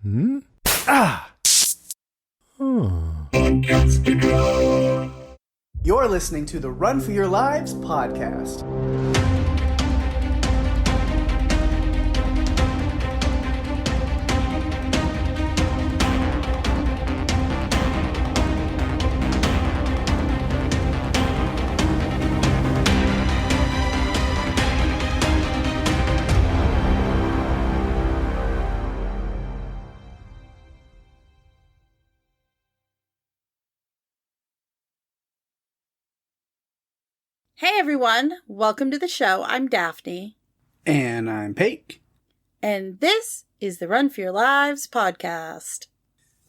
Hmm? Ah! You're listening to the Run for Your Lives podcast. Hey everyone, welcome to the show. I'm Daphne. And I'm Pake. And this is the Run for Your Lives podcast.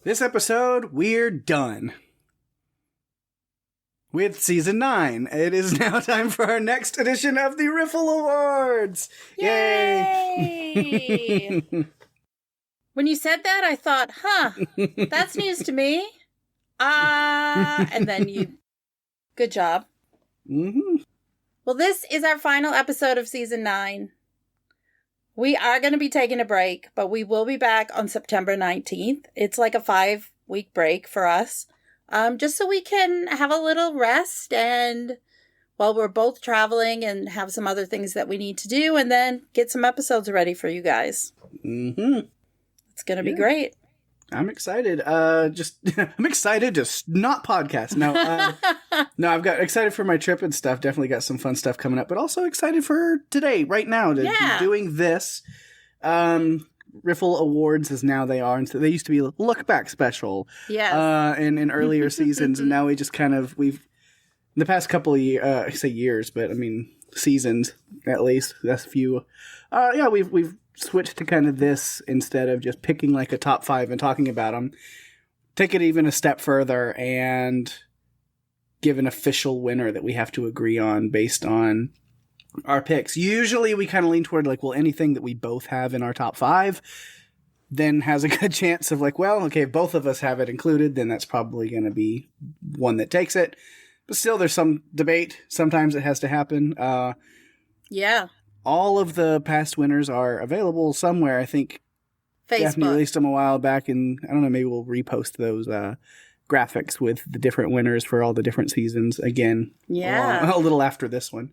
This episode, we're done with Season 9. It is now time for our next edition of the RFYL Awards! Yay! When you said that, I thought, that's news to me. And then you... Good job. Mm-hmm. Well, this is our final episode of Season 9. We are going to be taking a break, but we will be back on September 19th. It's like a 5-week break for us, just so we can have a little rest and while we're both traveling and have some other things that we need to do and then get some episodes ready for you guys. Mm-hmm. It's going to be great. I'm excited. I'm excited to not podcast. No, I've got excited for my trip and stuff. Definitely got some fun stuff coming up, but also excited for today, right now, to be doing this. RFYL Awards as now they are. And so they used to be a look back special. Yes. In earlier seasons. And now we just we've, in the past couple of years, I say years, but I mean, seasons at least. That's a few. We've switch to kind of this instead of just picking like a top 5 and talking about them. Take it even a step further and give an official winner that we have to agree on based on our picks. Usually we kind of lean toward like, well, anything that we both have in our top 5 then has a good chance of like, well, okay, if both of us have it included, then that's probably going to be one that takes it. But still, there's some debate. Sometimes it has to happen. Yeah. All of the past winners are available somewhere. I think Facebook. Daphne released them a while back, and I don't know, maybe we'll repost those graphics with the different winners for all the different seasons again. Yeah. A little after this one.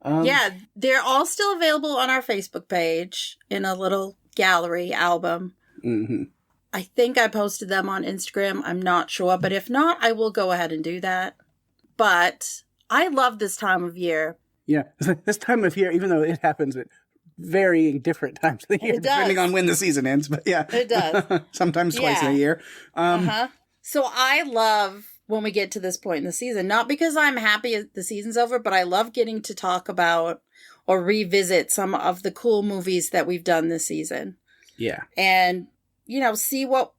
They're all still available on our Facebook page in a little gallery album. Mm-hmm. I think I posted them on Instagram. I'm not sure, but if not, I will go ahead and do that. But I love this time of year. Yeah, this time of year, even though it happens at varying different times of the year, depending on when the season ends. But yeah, it does. Sometimes twice in a year. So I love when we get to this point in the season, not because I'm happy the season's over, but I love getting to talk about or revisit some of the cool movies that we've done this season. Yeah. And, see what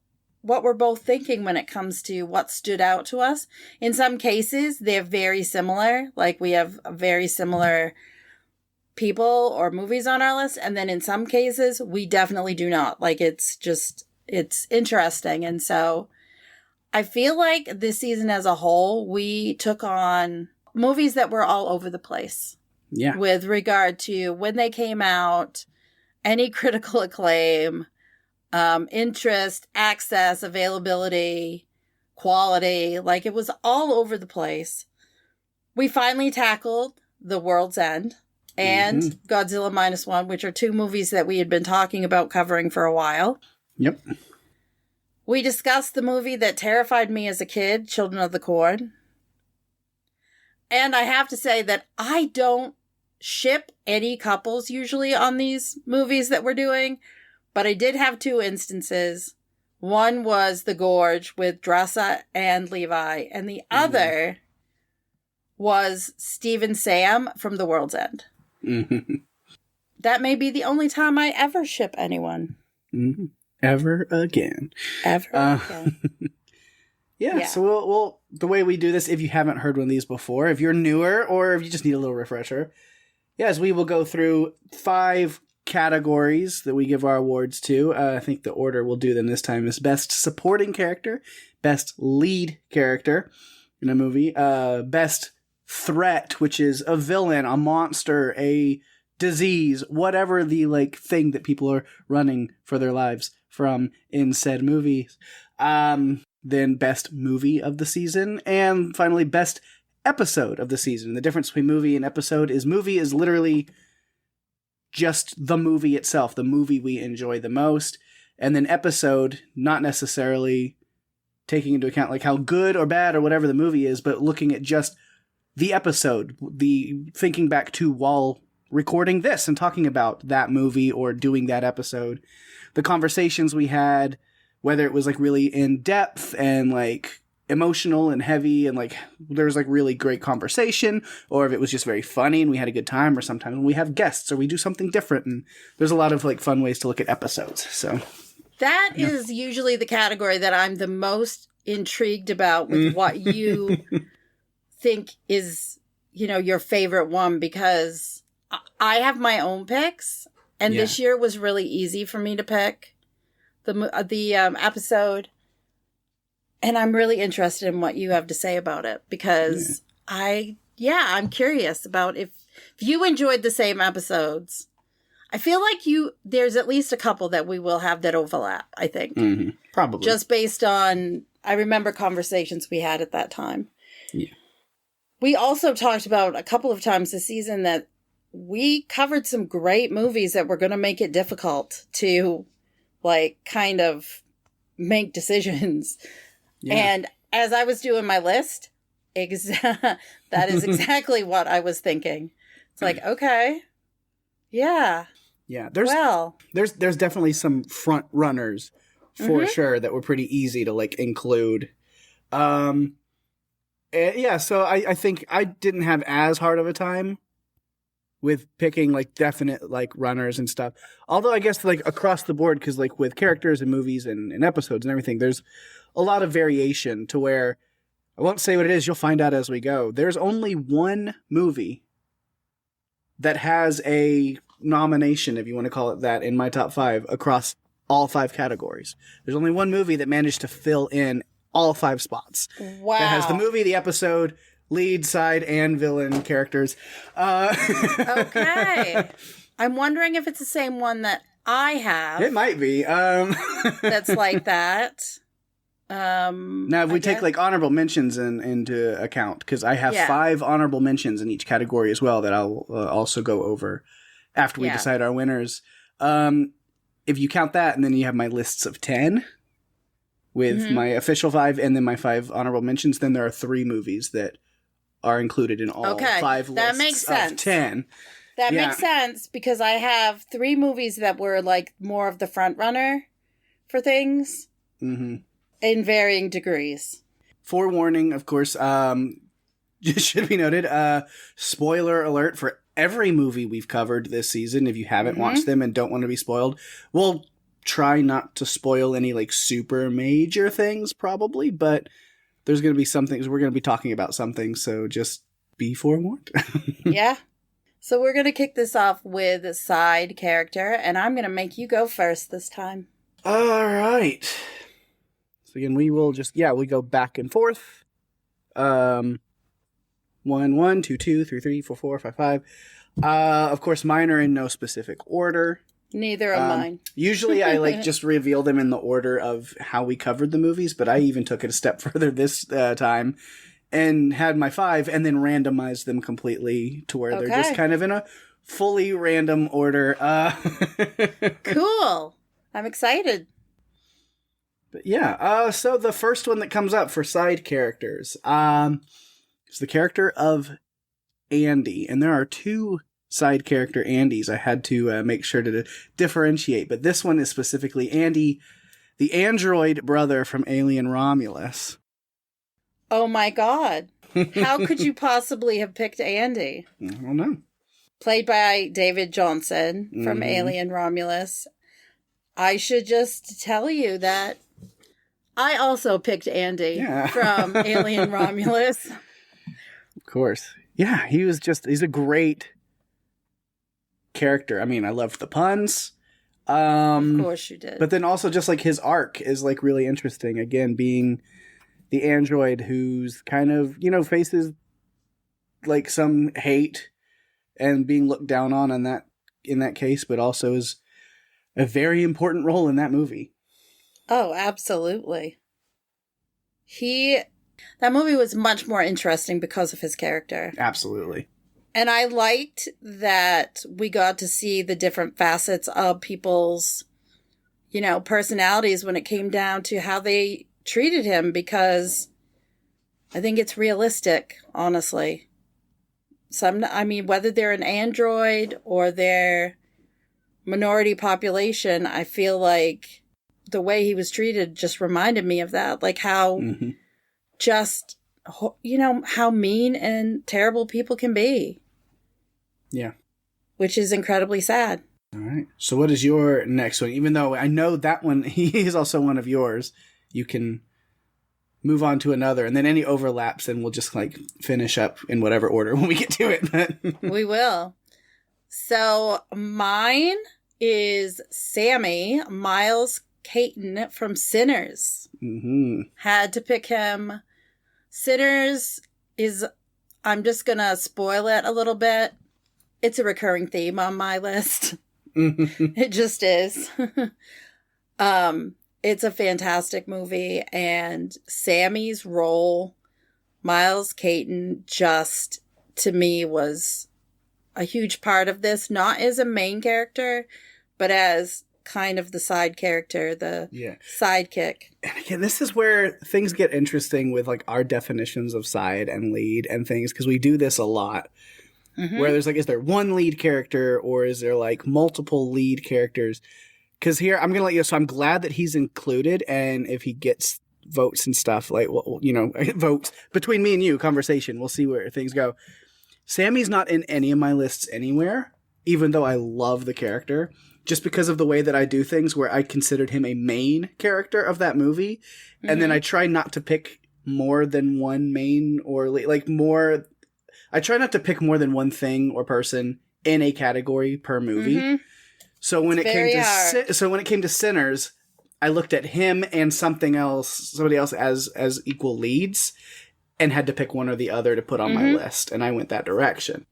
we're both thinking when it comes to what stood out to us. In some cases, they're very similar. Like we have very similar people or movies on our list. And then in some cases, we definitely do not. Like it's interesting. And so I feel like this season as a whole, we took on movies that were all over the place. Yeah. With regard to when they came out, any critical acclaim, interest, access, availability, quality, like it was all over the place. We finally tackled The World's End and Godzilla -1, which are 2 movies that we had been talking about covering for a while. Yep. We discussed the movie that terrified me as a kid, Children of the Corn. And I have to say that I don't ship any couples usually on these movies that we're doing. But I did have 2 instances. One was The Gorge with Dressa and Levi, and the other was Steve and Sam from The World's End. Mm-hmm. That may be the only time I ever ship anyone. Mm-hmm. Ever again. Again. Yeah, so we'll the way we do this, if you haven't heard one of these before, if you're newer or if you just need a little refresher, yes, we will go through 5 categories that we give our awards to. I think the order we'll do them this time is Best Supporting Character, Best Lead Character in a movie, Best Threat, which is a villain, a monster, a disease, whatever the like thing that people are running for their lives from in said movies. Then best movie of the season, and finally best episode of the season. The difference between movie and episode is movie is literally just the movie itself, the movie we enjoy the most, and then episode, not necessarily taking into account like how good or bad or whatever the movie is, but looking at just the episode, the thinking back to while recording this and talking about that movie or doing that episode, the conversations we had, whether it was like really in depth and like emotional and heavy and like there was like really great conversation, or if it was just very funny and we had a good time, or sometimes we have guests or we do something different, and there's a lot of like fun ways to look at episodes. So that is usually the category that I'm the most intrigued about with what you think is, you know, your favorite one, because I have my own picks, and this year was really easy for me to pick the episode. And I'm really interested in what you have to say about it, because I'm curious about if you enjoyed the same episodes. I feel like there's at least a couple that we will have that overlap, I think. Mm-hmm. Probably. Just based on, I remember conversations we had at that time. Yeah. We also talked about a couple of times this season that we covered some great movies that were going to make it difficult to, like, kind of make decisions. Yeah. And as I was doing my list, that is exactly what I was thinking. It's like, okay, yeah. Yeah, there's definitely some front runners for sure that were pretty easy to like include. So I think I didn't have as hard of a time with picking like definite like runners and stuff. Although I guess like across the board, because like with characters and movies and episodes and everything, there's a lot of variation to where I won't say what it is. You'll find out as we go. There's only one movie that has a nomination, if you want to call it that, in my top 5 across all 5 categories. There's only one movie that managed to fill in all 5 spots. Wow. That has the movie, the episode, lead, side, and villain characters. Okay. I'm wondering if it's the same one that I have. It might be. That's like that. Now, if we take like honorable mentions into account, because I have 5 honorable mentions in each category as well that I'll also go over after we decide our winners. If you count that, and then you have my lists of 10 with my official 5 and then my 5 honorable mentions, then there are 3 movies that are included in all 5 lists that makes sense. of 10. That makes sense, because I have 3 movies that were like more of the front runner for things. Mm-hmm. In varying degrees. Forewarning, of course, should be noted, spoiler alert for every movie we've covered this season. If you haven't watched them and don't want to be spoiled, we'll try not to spoil any like super major things probably, but there's going to be some things, we're going to be talking about something, so just be forewarned. Yeah. So we're going to kick this off with a side character, and I'm going to make you go first this time. All right. Again, we will just, we go back and forth. 1, 1, 2, 2, 3, 3, 4, 4, 5, 5. Of course, mine are in no specific order. Neither are mine. Usually I like just reveal them in the order of how we covered the movies, but I even took it a step further this time and had my 5 and then randomized them completely to where they're just kind of in a fully random order. Cool. I'm excited. But so the first one that comes up for side characters is the character of Andy. And there are 2 side character Andys I had to make sure to differentiate. But this one is specifically Andy, the android brother from Alien Romulus. Oh my god. How could you possibly have picked Andy? I don't know. Played by David Johnson from Alien Romulus. I should just tell you that I also picked Andy from Alien Romulus. Of course. Yeah, he's a great character. I mean, I loved the puns. Of course you did. But then also just like his arc is like really interesting. Again, being the android who's kind of, faces like some hate and being looked down on, and that in that case, but also is a very important role in that movie. Oh, absolutely. That movie was much more interesting because of his character. Absolutely. And I liked that we got to see the different facets of people's, personalities when it came down to how they treated him, because I think it's realistic, honestly. Whether they're an android or they're minority population, I feel like the way he was treated just reminded me of that. Like how how mean and terrible people can be. Yeah. Which is incredibly sad. All right. So what is your next one? Even though I know that one, he is also one of yours, you can move on to another, and then any overlaps, and we'll just finish up in whatever order when we get to it. We will. So mine is Sammy, Miles Caton from Sinners. Mm-hmm. Had to pick him. Sinners is, I'm just going to spoil it a little bit. It's a recurring theme on my list. It just is. It's a fantastic movie, and Sammy's role, Miles Caton, just, to me, was a huge part of this. Not as a main character, but as kind of the side character, the sidekick. And again, this is where things get interesting with our definitions of side and lead and things, because we do this a lot. Mm-hmm. Where there's is there one lead character, or is there multiple lead characters? Because here, I'm going to let you know, so I'm glad that he's included, and if he gets votes and stuff, votes between me and you, conversation, we'll see where things go. Sammy's not in any of my lists anywhere, even though I love the character, just because of the way that I do things, where I considered him a main character of that movie, and then I try not to pick more than one main or I try not to pick more than one thing or person in a category per movie. Mm-hmm. So when it came to Sinners, I looked at him and somebody else as equal leads, and had to pick one or the other to put on my list, and I went that direction.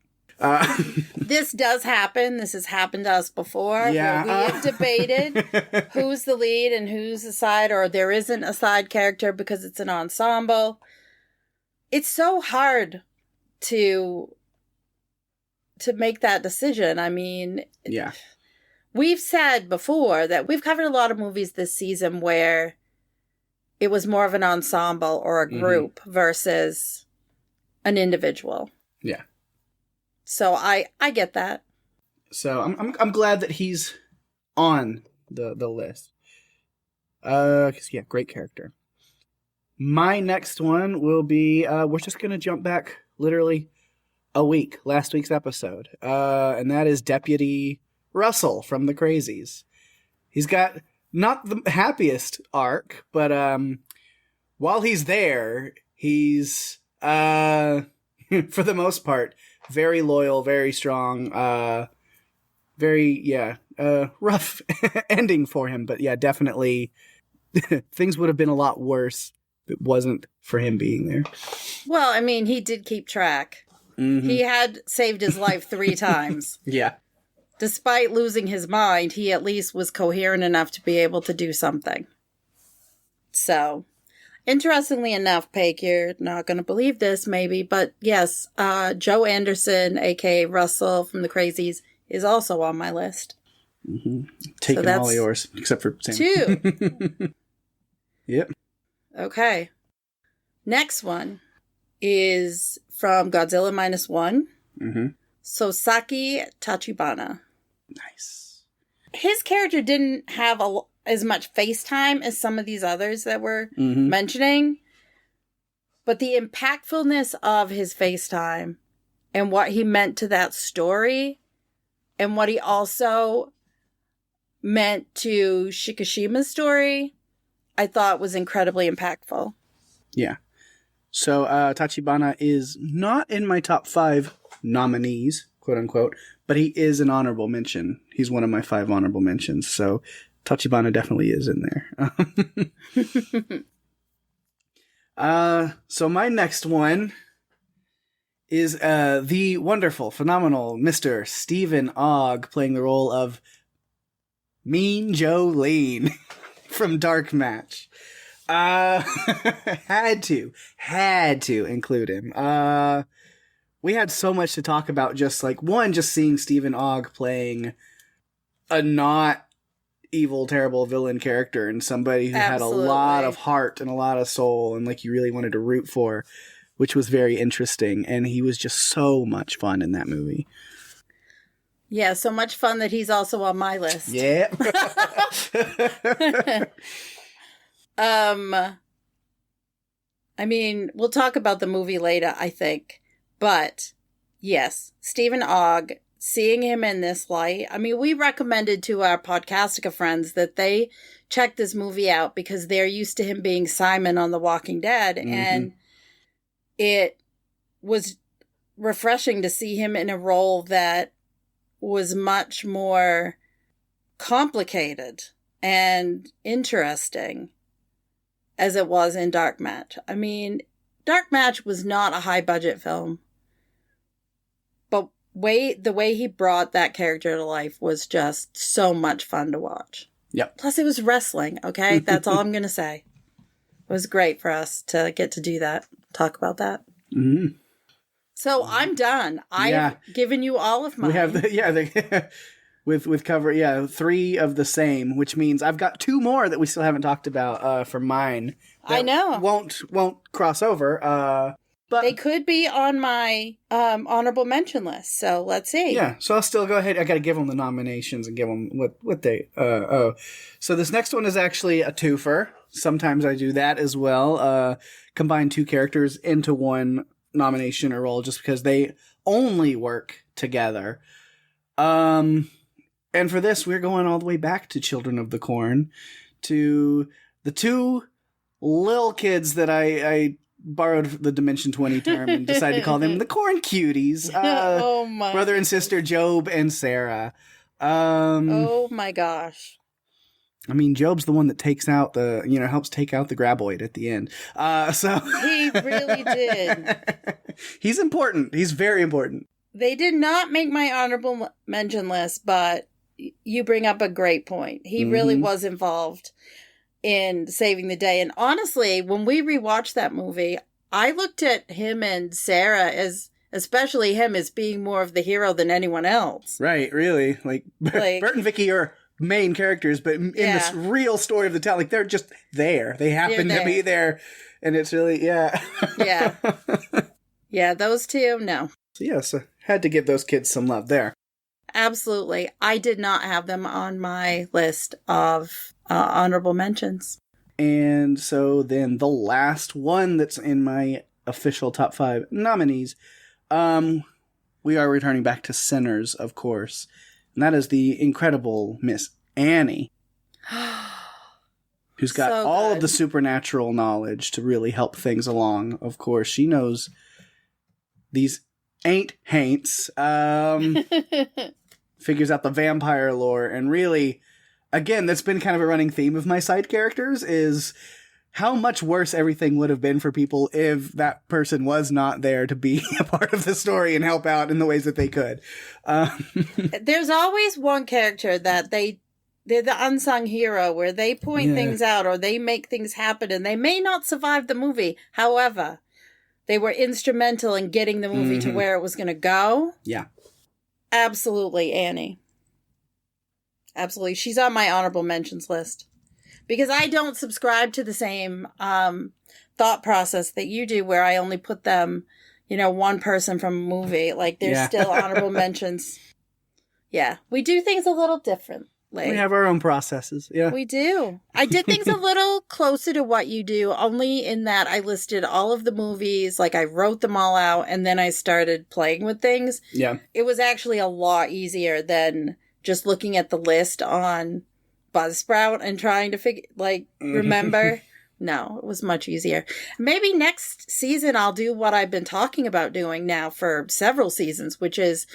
This does happen. This has happened to us before. Yeah. Where we have debated who's the lead and who's the side, or there isn't a side character because it's an ensemble. It's so hard to make that decision. I mean, yeah. We've said before that we've covered a lot of movies this season where it was more of an ensemble or a group versus an individual. Yeah. So I get that. So I'm glad that he's on the list. 'Cause great character. My next one will be we're just gonna jump back literally a week, last week's episode, and that is Deputy Russell from The Crazies. He's got not the happiest arc, but while he's there, he's for the most part very loyal, very strong, rough ending for him. But yeah, definitely things would have been a lot worse if it wasn't for him being there. Well, I mean, he did keep track. Mm-hmm. He had saved his life 3 times. Yeah. Despite losing his mind, he at least was coherent enough to be able to do something. So, interestingly enough, Pake, you're not going to believe this maybe, but yes, Joe Anderson, a.k.a. Russell from The Crazies, is also on my list. Mm-hmm. Taking all yours, except for Sam. 2. Yep. Okay. Next one is from Godzilla -1. Mm-hmm. Sosaki Tachibana. Nice. His character didn't have as much face time as some of these others that we're mentioning, but the impactfulness of his face time and what he meant to that story, and what he also meant to Shikishima's story, I thought was incredibly impactful. Yeah. So Tachibana is not in my top 5 nominees, quote unquote, but he is an honorable mention. He's one of my 5 honorable mentions. So Tachibana definitely is in there. So my next one is the wonderful, phenomenal Mr. Stephen Ogg playing the role of Mean Jolene from Dark Match. Had to include him. We had so much to talk about, just like, just seeing Stephen Ogg playing a not evil, terrible villain character and somebody who had a lot of heart and a lot of soul and like you really wanted to root for, which was very interesting. And he was just so much fun in that movie. Yeah, so much fun that he's also on my list. Yeah. I mean, we'll talk about the movie later, I think. But, yes, Stephen Ogg, seeing him in this light. I mean, we recommended to our Podcastica friends that they check this movie out because they're used to him being Simon on The Walking Dead. Mm-hmm. And it was refreshing to see him in a role that was much more complicated and interesting as it was in Dark Match. I mean, Dark Match was not a high-budget film. But the way he brought that character to life was just so much fun to watch. Yep. Plus, it was wrestling, okay? That's all I'm going to say. It was great for us to get to do that, talk about that. Mm-hmm. So I'm done. I've given you all of mine. We have with cover 3 of the same, which means I've got 2 more that we still haven't talked about for mine. I know. Won't cross over. But they could be on my honorable mention list, so let's see. Yeah, so I'll still go ahead. I got to give them the nominations and give them what they So this next one is actually a twofer. Sometimes I do that as well. Combine 2 characters into one nomination or role just because they only work together. And for this, we're going all the way back to Children of the Corn, to the 2 little kids that I borrowed the Dimension 20 term and decided to call them the Corn Cuties. Oh my brother and sister Job and Sarah. Oh my gosh. I mean, Job's the one that takes out helps take out the graboid at the end. So he really did. He's important. He's very important. They did not make my honorable mention list, but you bring up a great point. He really was involved in saving the day. And honestly, when we rewatched that movie, I looked at him and Sarah especially him, as being more of the hero than anyone else. Right, really. Like Bert and Vicky are main characters, but in this real story of the town, like they're just there. They happen to be there. And it's really, Yeah, those 2, no. So had to give those kids some love there. Absolutely. I did not have them on my list of honorable mentions. And so then the last one that's in my official top 5 nominees, we are returning back to Sinners, of course. And that is the incredible Miss Annie, who's got all of the supernatural knowledge to really help things along. Of course, she knows these haints, figures out the vampire lore, and really, again, that's been kind of a running theme of my side characters, is how much worse everything would have been for people if that person was not there to be a part of the story and help out in the ways that they could. There's always one character that they're the unsung hero, where they point things out or they make things happen, and they may not survive the movie. However, they were instrumental in getting the movie to where it was going to go. Yeah. Absolutely, Annie. Absolutely. She's on my honorable mentions list. Because I don't subscribe to the same thought process that you do, where I only put them, one person from a movie. Like, there's still honorable mentions. Yeah. We do things a little differently. We have our own processes. Yeah. We do. I did things a little closer to what you do, only in that I listed all of the movies, like I wrote them all out, and then I started playing with things. Yeah. It was actually a lot easier than just looking at the list on Buzzsprout and trying to remember. No, it was much easier. Maybe next season I'll do what I've been talking about doing now for several seasons, which is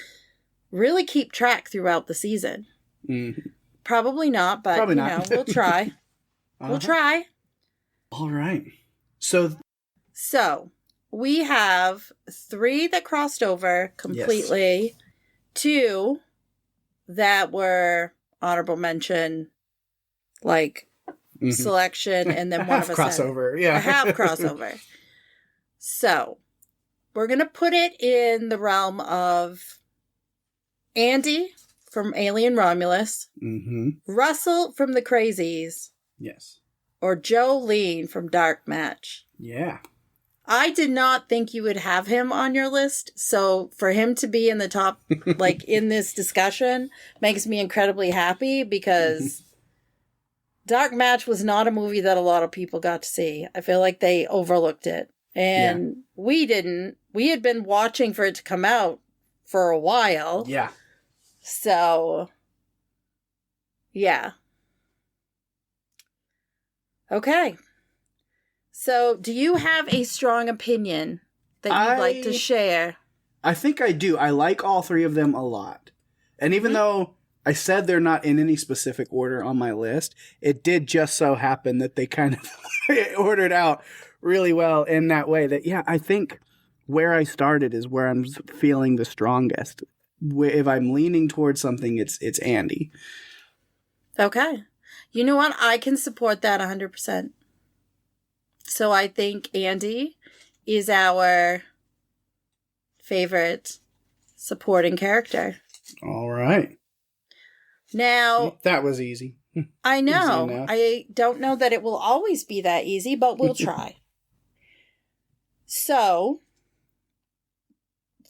really keep track throughout the season. Mm-hmm. Probably not, but we'll try. We'll try. All right. So we have 3 that crossed over completely, yes. 2 that were honorable mention, like selection, and then one of us crossover. Yeah. A half crossover. So we're going to put it in the realm of Andy from Alien Romulus, Russell from The Crazies, yes, or Jolene from Dark Match. Yeah. I did not think you would have him on your list, so for him to be in the top, like, in this discussion, makes me incredibly happy, because Dark Match was not a movie that a lot of people got to see. I feel like they overlooked it. And we didn't. We had been watching for it to come out for a while. Yeah. So, yeah. Okay. So, do you have a strong opinion that you'd like to share? I think I do. I like all 3 of them a lot. And even though I said they're not in any specific order on my list, it did just so happen that they kind of ordered out really well in that way. That, yeah, I think where I started is where I'm feeling the strongest. If I'm leaning towards something, it's Andy. Okay. You know what? I can support that 100%. So I think Andy is our favorite supporting character. All right. Now, that was easy. I know. I don't know that it will always be that easy, but we'll try. So,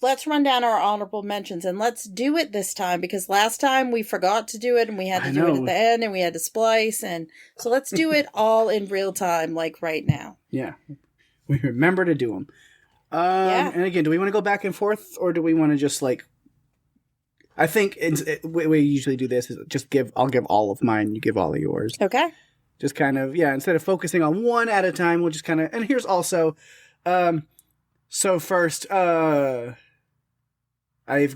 let's run down our honorable mentions, and let's do it this time, because last time we forgot to do it, and we had to do it at the end, and we had to splice, and so let's do it all in real time, like right now. Yeah. We remember to do them. And again, do we want to go back and forth, or do we want to just, like, I think we usually do this is just I'll give all of mine, you give all of yours. Okay. Just kind of, instead of focusing on one at a time, we'll just kind of, and here's also, so first, I've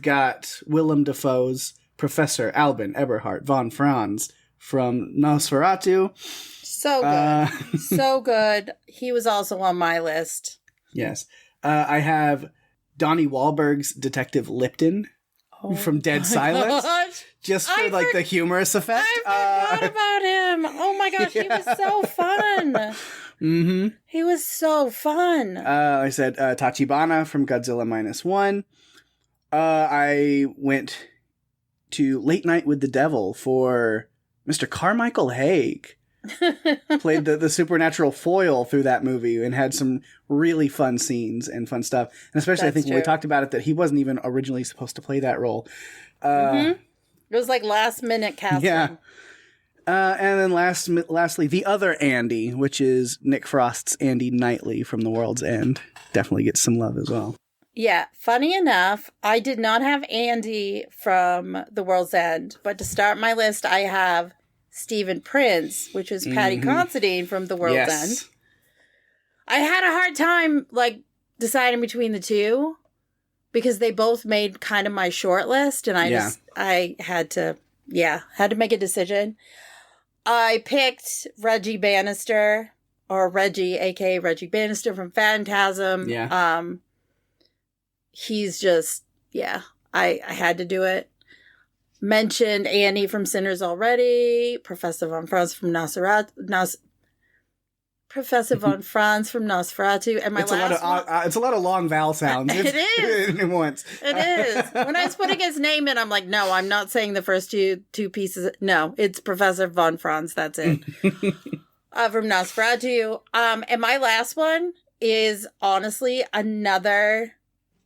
got Willem Dafoe's Professor Albin Eberhard von Franz from Nosferatu. So good. So good. He was also on my list. Yes. I have Donnie Wahlberg's Detective Lipton from Dead Silence. Gosh. Just for the humorous effect. I forgot about him. Oh my gosh, he was so fun. He was so fun. I said Tachibana from Godzilla -1. I went to Late Night with the Devil for Mr. Carmichael Haig. Played the supernatural foil through that movie and had some really fun scenes and fun stuff. And especially, I think when we talked about it, that he wasn't even originally supposed to play that role. It was like last minute casting. Yeah. And then lastly, the other Andy, which is Nick Frost's Andy Knightley from The World's End. Definitely gets some love as well. Yeah. Funny enough, I did not have Andy from The World's End, but to start my list, I have Stephen Prince, which is Patty Considine from The World's End. I had a hard time, deciding between the two, because they both made kind of my short list, and I had to make a decision. I picked Reggie Bannister, or Reggie, aka Reggie Bannister from Phantasm. Yeah. He's just, I had to do it. Mentioned Annie from Sinners already. Professor Von Franz from Nosferatu. And it's a lot of long vowel sounds. It is. At once. It is. When I was putting his name in, I'm like, no, I'm not saying the first two pieces. No, it's Professor Von Franz. That's it. From Nosferatu. And my last one is honestly another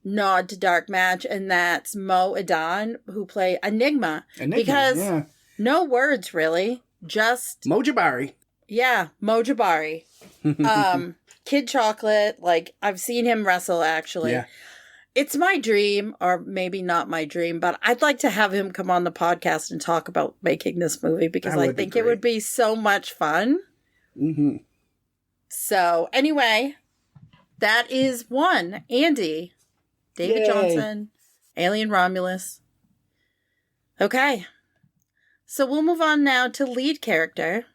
nod to Dark Match, and that's Mo Adan, who play Enigma. Because no words, really. Just Mojibari. Yeah, Mojibari. Kid Chocolate. I've seen him wrestle, actually. Yeah. It's my dream, or maybe not my dream, but I'd like to have him come on the podcast and talk about making this movie, because I think it would be so much fun. So, anyway, that is one. Andy. David Johnson, Alien Romulus. Okay. So we'll move on now to lead character.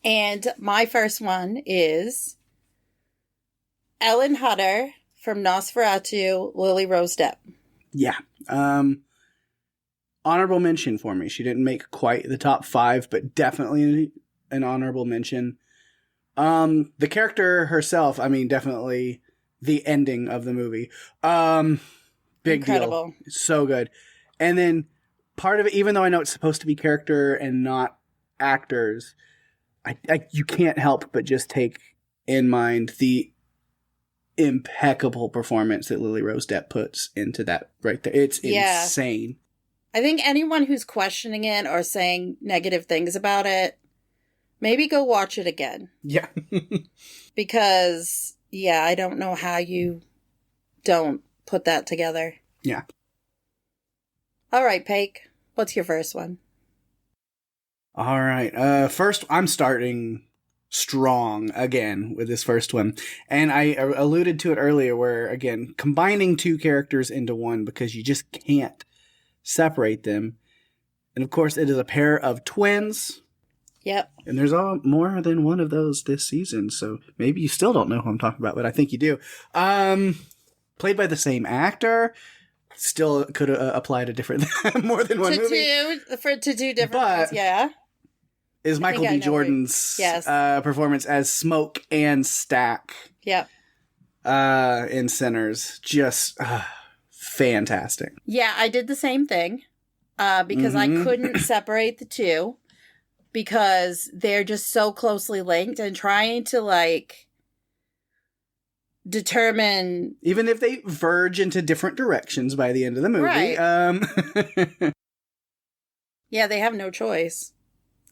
And my first one is Ellen Hutter from Nosferatu, Lily Rose Depp. Yeah. Honorable mention for me. She didn't make quite the top 5, but definitely an honorable mention. The character herself, I mean, definitely the ending of the movie. Big Incredible. deal. So good. And then part of it, even though I know it's supposed to be character and not actors, you can't help but just take in mind the impeccable performance that Lily Rose Depp puts into that right there. It's insane. I think anyone who's questioning it or saying negative things about it, maybe go watch it again. Yeah. Because, yeah, I don't know how you don't put that together. Yeah. All right, Pake, what's your first one? All right. First, I'm starting strong again with this first one. And I alluded to it earlier where, again, combining 2 characters into one because you just can't separate them. And of course, it is a pair of twins. Yep. And there's more than one of those this season, so maybe you still don't know who I'm talking about, but I think you do. Played by the same actor. Still could apply to different, more than one movie. To two different ones, yeah. Is Michael B. Jordan's performance as Smoke and Stack. Yep. In Sinners. Just fantastic. Yeah, I did the same thing because I couldn't separate the two because they're just so closely linked and trying to like determine. Even if they verge into different directions by the end of the movie. Right. Yeah, they have no choice.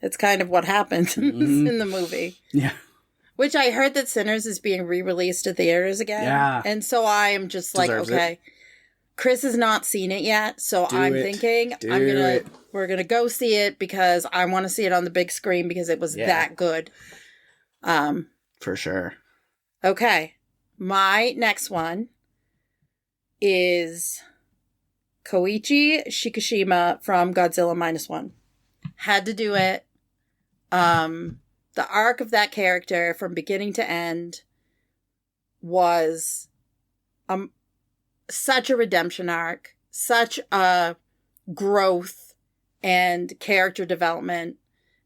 It's kind of what happens in the movie. Yeah. Which I heard that Sinners is being re-released to theaters again. Yeah. And so I am just like, okay. Chris has not seen it yet, so I'm thinking we're gonna go see it because I want to see it on the big screen because it was that good. For sure. Okay. My next one is Koichi Shikishima from Godzilla -1. Had to do it. The arc of that character from beginning to end was such a redemption arc, such a growth and character development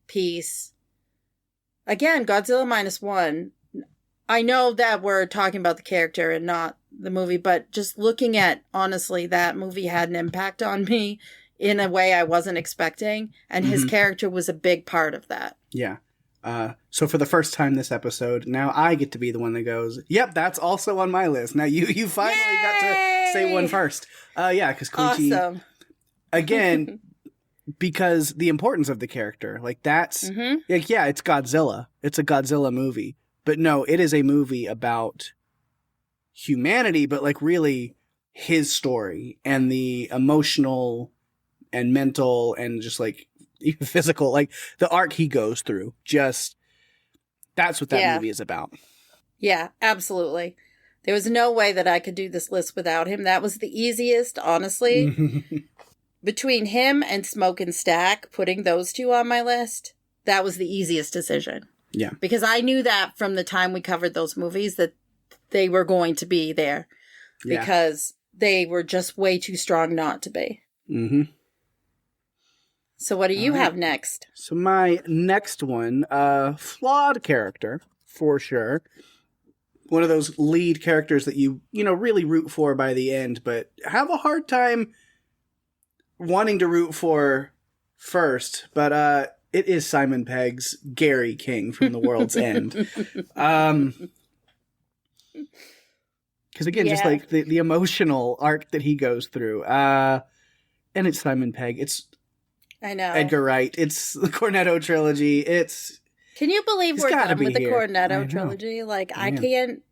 piece. Again, Godzilla -1, I know that we're talking about the character and not the movie, but just looking at, honestly, that movie had an impact on me in a way I wasn't expecting, and his character was a big part of that. Yeah. So for the first time this episode, now I get to be the one that goes, yep, that's also on my list. Now you finally got to say one first. Yeah, because Koichi, awesome. Again, because the importance of the character, like that's, like, yeah, it's Godzilla. It's a Godzilla movie. But no, it is a movie about humanity, but like really his story and the emotional and mental and just like even physical, like the arc he goes through. Just that's what that movie is about. Yeah, absolutely. There was no way that I could do this list without him. That was the easiest, honestly. Between him and Smoke and Stack, putting those two on my list, that was the easiest decision. Yeah. Because I knew that from the time we covered those movies that they were going to be there. Yeah. Because they were just way too strong not to be. Mm-hmm. So what do you have next? So my next one, flawed character, for sure. One of those lead characters that you really root for by the end, but have a hard time wanting to root for first. But it is Simon Pegg's Gary King from The World's End. Because again, just like the emotional arc that he goes through. And it's Simon Pegg. It's I know. Edgar Wright. It's the Cornetto trilogy. Can you believe we're done with the Cornetto trilogy? Like, I can't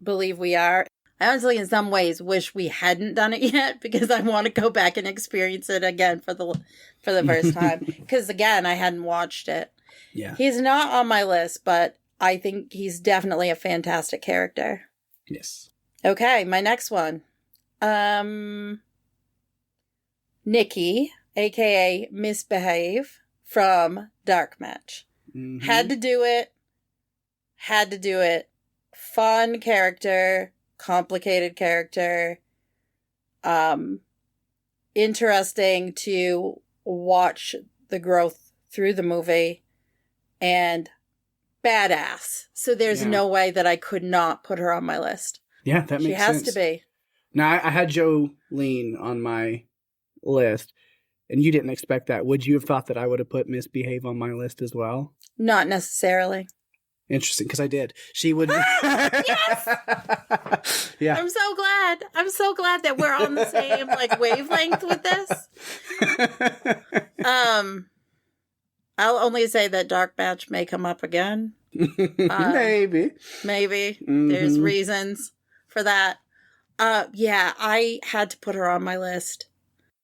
believe we are. I honestly, in some ways, wish we hadn't done it yet because I want to go back and experience it again for the first time. Because, again, I hadn't watched it. Yeah. He's not on my list, but I think he's definitely a fantastic character. Yes. Okay, my next one. Nikki, a.k.a. Misbehave from Dark Match. Mm-hmm. Had to do it. fun character, complicated character, interesting to watch the growth through the movie, and badass. So there's no way that I could not put her on my list. Yeah, that makes sense. She has to be. Now, I had Jolene on my list, and you didn't expect that. Would you have thought that I would have put Misbehave on my list as well? Not necessarily. Interesting, because I did. She would. Yes! Yeah. I'm so glad. I'm so glad that we're on the same wavelength with this. I'll only say that Dark Match may come up again. Maybe. Mm-hmm. There's reasons for that. Yeah, I had to put her on my list.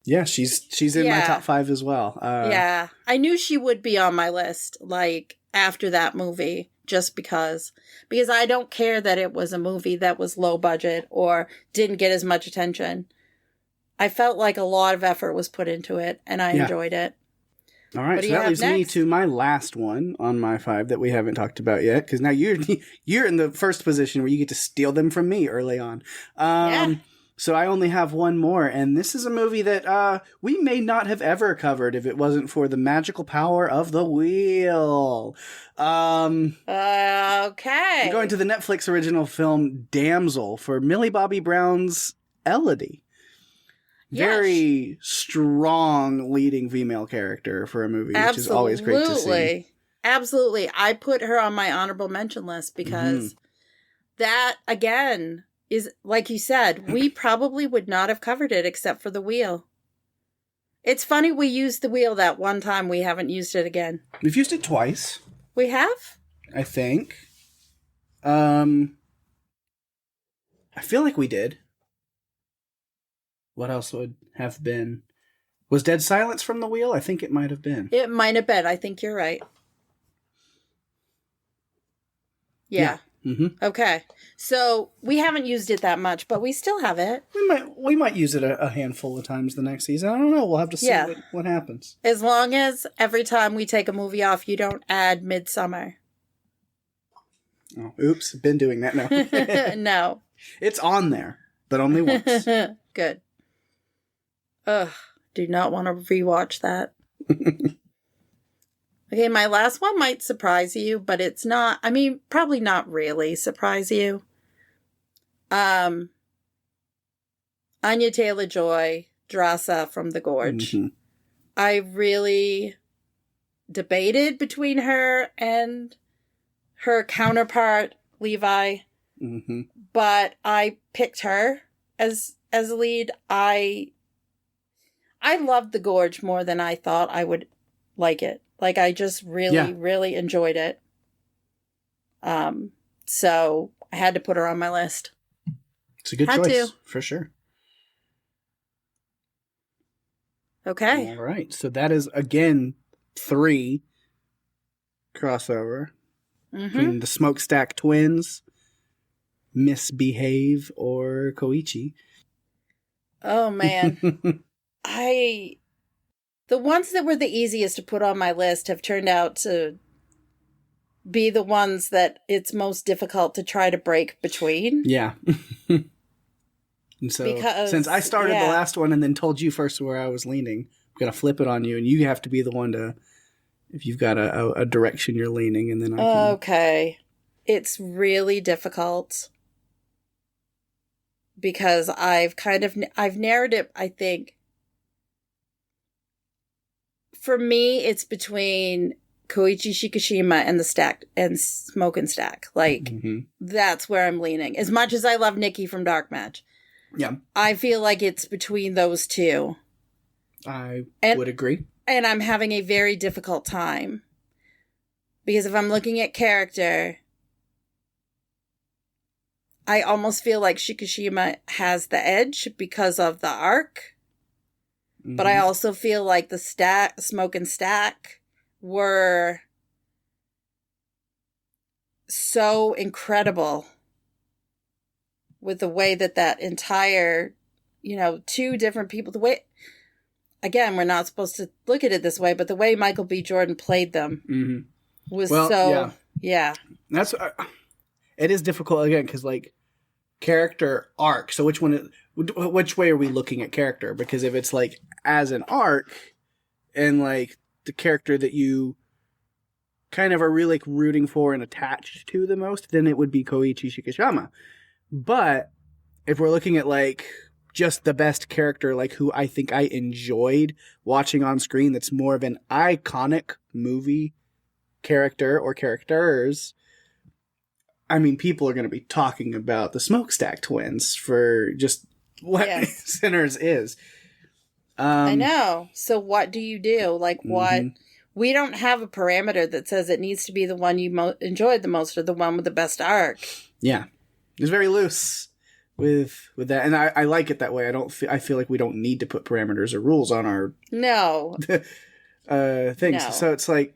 Yeah, she's in my top 5 as well. Yeah, I knew she would be on my list, after that movie, just because I don't care that it was a movie that was low budget or didn't get as much attention. I felt like a lot of effort was put into it, and I enjoyed it. All right, so that leaves me to my last one on my 5 that we haven't talked about yet, because now you're in the first position where you get to steal them from me early on. So I only have one more, and this is a movie that we may not have ever covered if it wasn't for the magical power of the wheel. Okay. We're going to the Netflix original film Damsel for Millie Bobby Brown's Elodie. Very strong leading female character for a movie, which is always great to see. Absolutely. I put her on my honorable mention list because that, again, is, like you said, we probably would not have covered it except for the wheel. It's funny we used the wheel that one time. We haven't used it again. We've used it twice. We have? I think. I feel like we did. What else would have been? Was Dead Silence from the wheel? I think it might have been. It might have been. I think you're right. Yeah. Okay. So we haven't used it that much, but we still have it. We might use it a handful of times the next season. I don't know. We'll have to see what happens. As long as every time we take a movie off, you don't add Midsummer. Oh, oops. Been doing that now. No. It's on there, but only once. Good. Ugh. Do not want to rewatch that. Okay, my last one might surprise you, but it's not, probably not really surprise you. Anya Taylor-Joy, Drasa from The Gorge. I really debated between her and her counterpart, Levi. But I picked her as a lead. I loved The Gorge more than I thought I would like it. I just really enjoyed it. So I had to put her on my list. It's a good choice, for sure. Okay. All right. So that is, again, 3 crossover. Between the Smokestack Twins, Misbehave, or Koichi. Oh, man. The ones that were the easiest to put on my list have turned out to be the ones that it's most difficult to try to break between. Yeah. And so, since I started the last one and then told you first where I was leaning, I'm going to flip it on you, and you have to be the one to, if you've got a direction you're leaning, and then I can... Okay. It's really difficult because I've narrowed it, I think. For me, it's between Koichi Shikishima and Smoke and Stack. That's where I'm leaning. As much as I love Nikki from Dark Match. Yeah. I feel like it's between those two. I would agree. And I'm having a very difficult time. Because if I'm looking at character, I almost feel like Shikishima has the edge because of the arc. But I also feel like the Smoke and Stack were so incredible with the way that entire, 2 different people, the way, again, we're not supposed to look at it this way, but the way Michael B. Jordan played them was That's, it is difficult again because like character arc. So which way are we looking at character? Because if it's like as an arc and like the character that you kind of are really like rooting for and attached to the most, then it would be Koichi Shikishama. But if we're looking at like just the best character, like who I think I enjoyed watching on screen, that's more of an iconic movie character or characters, I mean, people are going to be talking about the Smokestack Twins for just what Sinners is. I know. So what do you do? Like what? We don't have a parameter that says it needs to be the one you enjoyed the most or the one with the best arc. Yeah. It's very loose with that. And I like it that way. I feel like we don't need to put parameters or rules on our things. No. So it's like,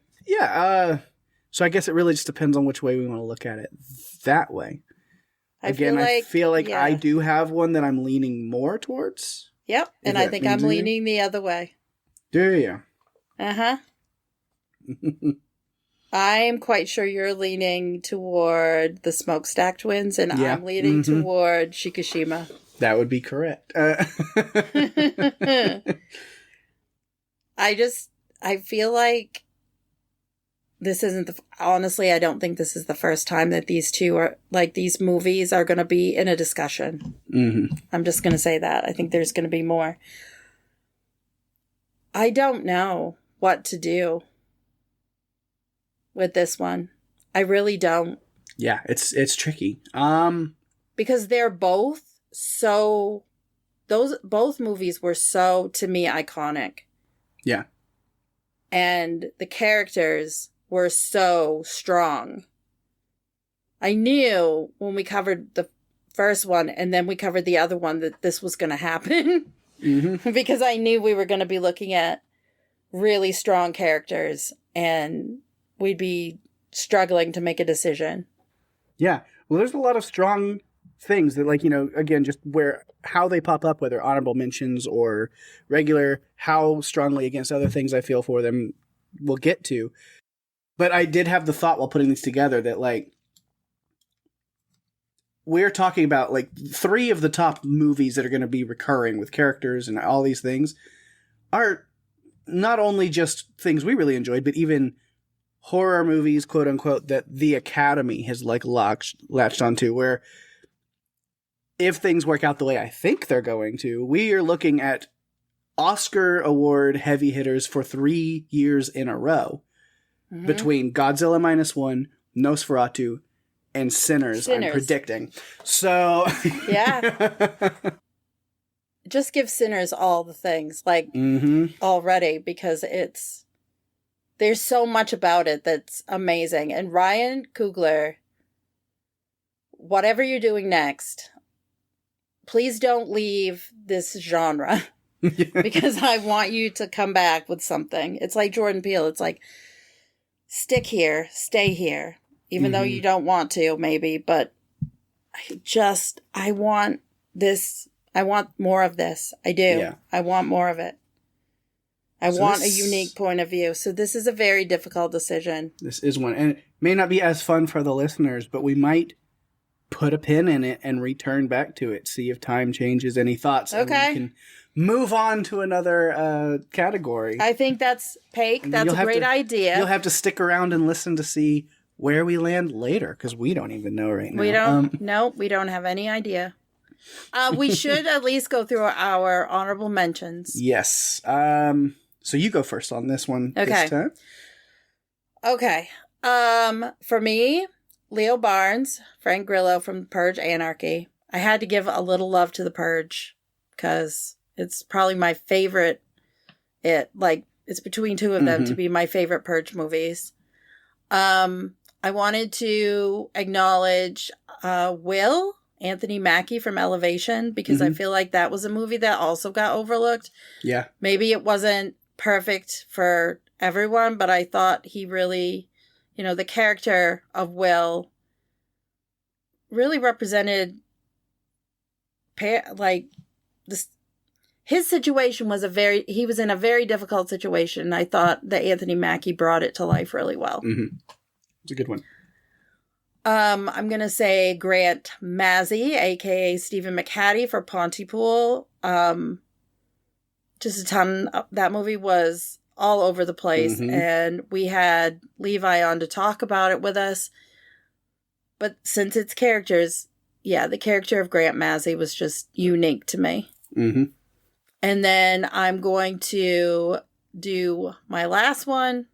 so I guess it really just depends on which way we want to look at it that way. I feel like I do have one that I'm leaning more towards. Yep. And I think I'm leaning the other way. Do you? Uh-huh. I'm quite sure you're leaning toward the Smokestack Twins, and I'm leaning toward Shikishima. That would be correct. I feel like this isn't honestly, I don't think this is the first time that these two are, like, these movies are going to be in a discussion. Mm-hmm. I'm just going to say that. I think there's going to be more. I don't know what to do with this one. I really don't. Yeah, it's tricky. Because they're both so, both movies were so, to me, iconic. Yeah. And the characters were so strong. I knew when we covered the first one and then we covered the other one that this was going to happen. Mm-hmm. Because I knew we were going to be looking at really strong characters and we'd be struggling to make a decision. Yeah. Well, there's a lot of strong things that, like, you know, again, just how they pop up, whether honorable mentions or regular, how strongly against other things I feel for them, we'll get to. But I did have the thought while putting these together that, like, we're talking about, like, 3 of the top movies that are going to be recurring with characters and all these things are not only just things we really enjoyed, but even horror movies, quote unquote, that the Academy has, like, latched onto, where if things work out the way I think they're going to, we are looking at Oscar award heavy hitters for 3 years in a row. Mm-hmm. Between Godzilla -1, Nosferatu, and Sinners, I'm predicting. So yeah. Just give Sinners all the things, like, already, because there's so much about it that's amazing. And Ryan Coogler, whatever you're doing next, please don't leave this genre. Because I want you to come back with something. It's like Jordan Peele. It's like, stick here, stay here. Even though you don't want to, maybe. But I want this. I want more of this. I do. Yeah. I want more of it. I want a unique point of view. So this is a very difficult decision. This is one. And it may not be as fun for the listeners, but we might put a pin in it and return back to it. See if time changes any thoughts. Okay. And we can move on to another category. I think that's Pake. That's a great idea. You'll have to stick around and listen to see where we land later, because we don't even know right now. We don't. No, we don't have any idea. We should at least go through our honorable mentions. Yes. So you go first on this one. Okay. This time. Okay. For me, Leo Barnes, Frank Grillo from Purge Anarchy. I had to give a little love to The Purge because it's probably my favorite. It's between 2 of them to be my favorite Purge movies. I wanted to acknowledge Anthony Mackie from Elevation, because I feel like that was a movie that also got overlooked. Yeah. Maybe it wasn't perfect for everyone, but I thought he really, the character of Will really represented, his situation was he was in a very difficult situation. And I thought that Anthony Mackie brought it to life really well. Mm-hmm. It's a good one. I'm going to say Grant Mazzy, a.k.a. Stephen McHattie for Pontypool. Just a ton. That movie was all over the place, and we had Levi on to talk about it with us. But since it's characters, yeah, the character of Grant Mazzy was just unique to me. Mm-hmm. And then I'm going to do my last one,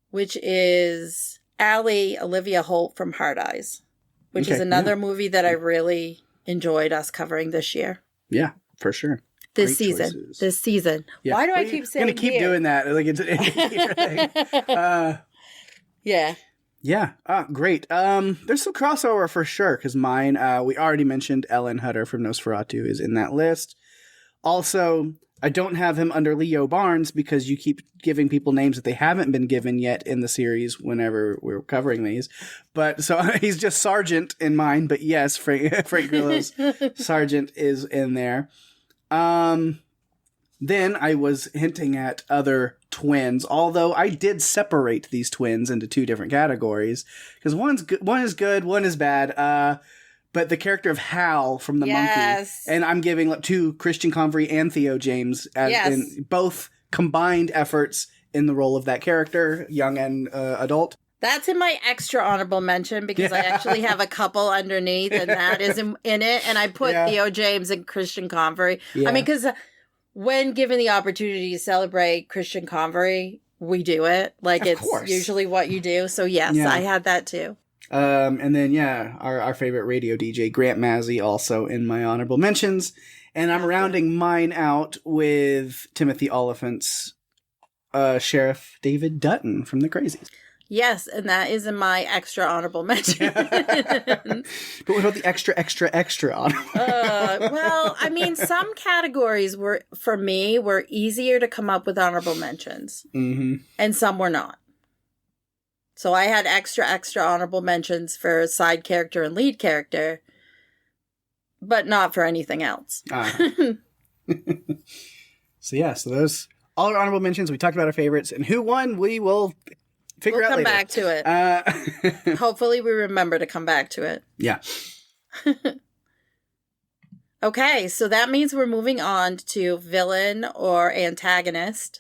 which is Allie Olivia Holt from Hard Eyes, which is another movie that I really enjoyed us covering this year. Yeah, for sure. This season. Yeah. Why do I keep saying I'm going to keep doing that. Like it's yeah. Yeah. Great. There's some crossover for sure, because mine, we already mentioned Ellen Hutter from Nosferatu is in that list. Also, I don't have him under Leo Barnes because you keep giving people names that they haven't been given yet in the series whenever we're covering these. But so he's just Sergeant in mine. But yes, Frank Grillo's Sergeant is in there. Then I was hinting at other twins, although I did separate these twins into two different categories because one is good, one is bad. But the character of Hal from The Monkey, and I'm giving to Christian Convery and Theo James in both combined efforts in the role of that character, young and adult. That's in my extra honorable mention because I actually have a couple underneath, and that is in it. And I put Theo James and Christian Convery. Yeah. I mean, because when given the opportunity to celebrate Christian Convery, we do it. Like, it's usually what you do. So, yes, I had that too. And then, our favorite radio DJ, Grant Mazzy, also in my honorable mentions. And I'm rounding mine out with Timothy Oliphant's Sheriff David Dutton from The Crazies. Yes, and that is in my extra honorable mention. But what about the extra honorable? Well, I mean, some categories were easier to come up with honorable mentions. Mm-hmm. And some were not. So I had extra those mentions for side character and lead character, but not for anything else. So those all our honorable mentions. We talked about our favorites, and who won, we will figure out later. We'll come back to it. Hopefully we remember to come back to it. Yeah. Okay, so that means we're moving on to villain or antagonist.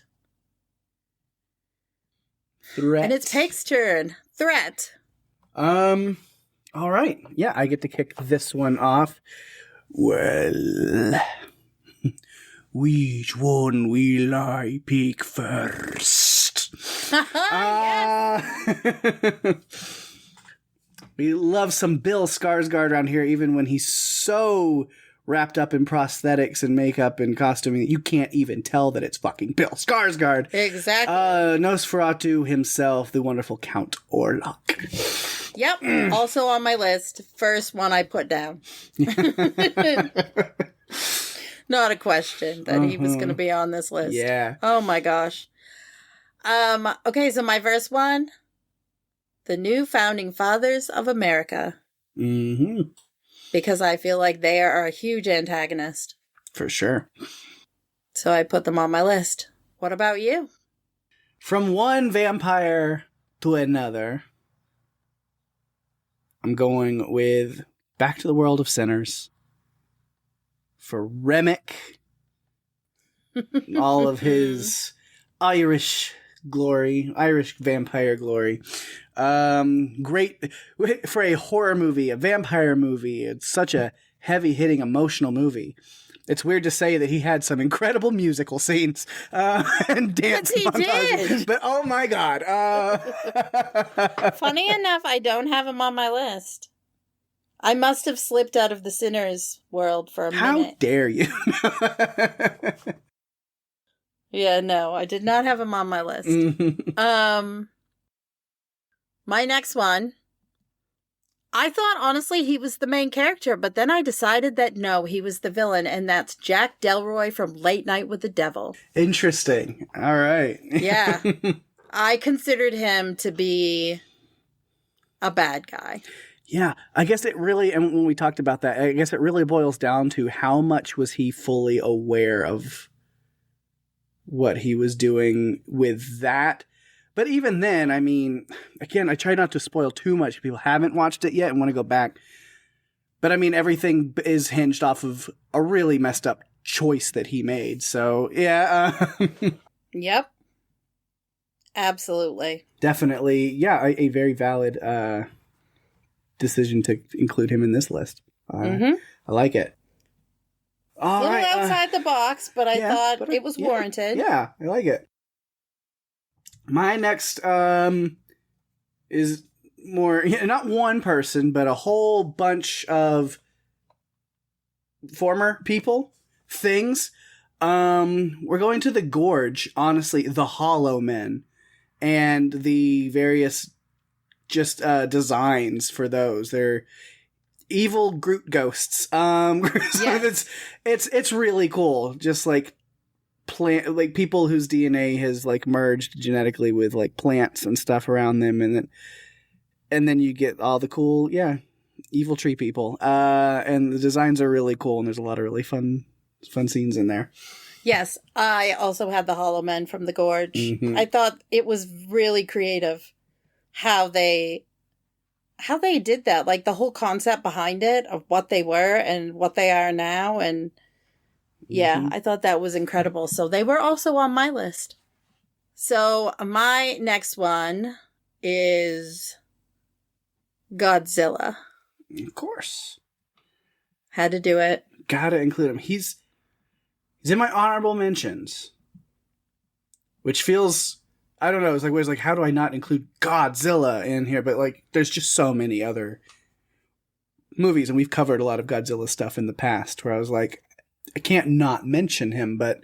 Threat. And it's Pake's turn. Threat. All right. Yeah, I get to kick this one off. Well, which one will I pick first? We love some Bill Skarsgård around here, even when he's so wrapped up in prosthetics and makeup and costuming that you can't even tell that it's fucking Bill Skarsgård. Exactly. Nosferatu himself, the wonderful Count Orlok. Yep. Also on my list. First one I put down. Not a question that he was going to be on this list. Yeah. Oh my gosh. Okay, so my first one, the new Founding Fathers of America. Mm-hmm. Because I feel like they are a huge antagonist. For sure. So I put them on my list. What about you? From one vampire to another, I'm going with Back to the World of Sinners for Remick. All of his Irish glory, Irish vampire glory. Great for a horror movie, a vampire movie. It's such a heavy-hitting, emotional movie. It's weird to say that he had some incredible musical scenes and dance montages. But oh my god! Funny enough, I don't have him on my list. I must have slipped out of the Sinners world for a minute. How dare you? Yeah, no, I did not have him on my list. My next one, I thought honestly he was the main character, but then I decided that no, he was the villain, and that's Jack Delroy from Late Night with the Devil. Interesting. All right. Yeah. I considered him to be a bad guy. Yeah, I guess it really, and when we talked about that, I guess it really boils down to how much was he fully aware of what he was doing with that But even then, I mean, again, I try not to spoil too much if people haven't watched it yet and want to go back. But I mean, everything is hinged off of a really messed up choice that he made. So, yeah. Yep. Absolutely. Definitely, yeah, a very valid decision to include him in this list. I like it. A little outside the box, but I thought it was warranted. Yeah, I like it. My next is more, not one person, but a whole bunch of former people, things. We're going to the Gorge, honestly, the Hollow Men, and the various just designs for those. They're evil Groot ghosts. So it's really cool. Just like like people whose DNA has like merged genetically with like plants and stuff around them, and then you get all the cool evil tree people. And the designs are really cool, and there's a lot of really fun scenes in there. Yes, I also had the Hollow Men from the Gorge. Mm-hmm. I thought it was really creative how they did that, like the whole concept behind it of what they were and what they are now, and I thought that was incredible. So they were also on my list. So my next one is Godzilla. Of course. Had to do it. Gotta include him. He's in my honorable mentions, which feels, I don't know, it's like, how do I not include Godzilla in here? But like, there's just so many other movies, and we've covered a lot of Godzilla stuff in the past, where I was like, I can't not mention him, but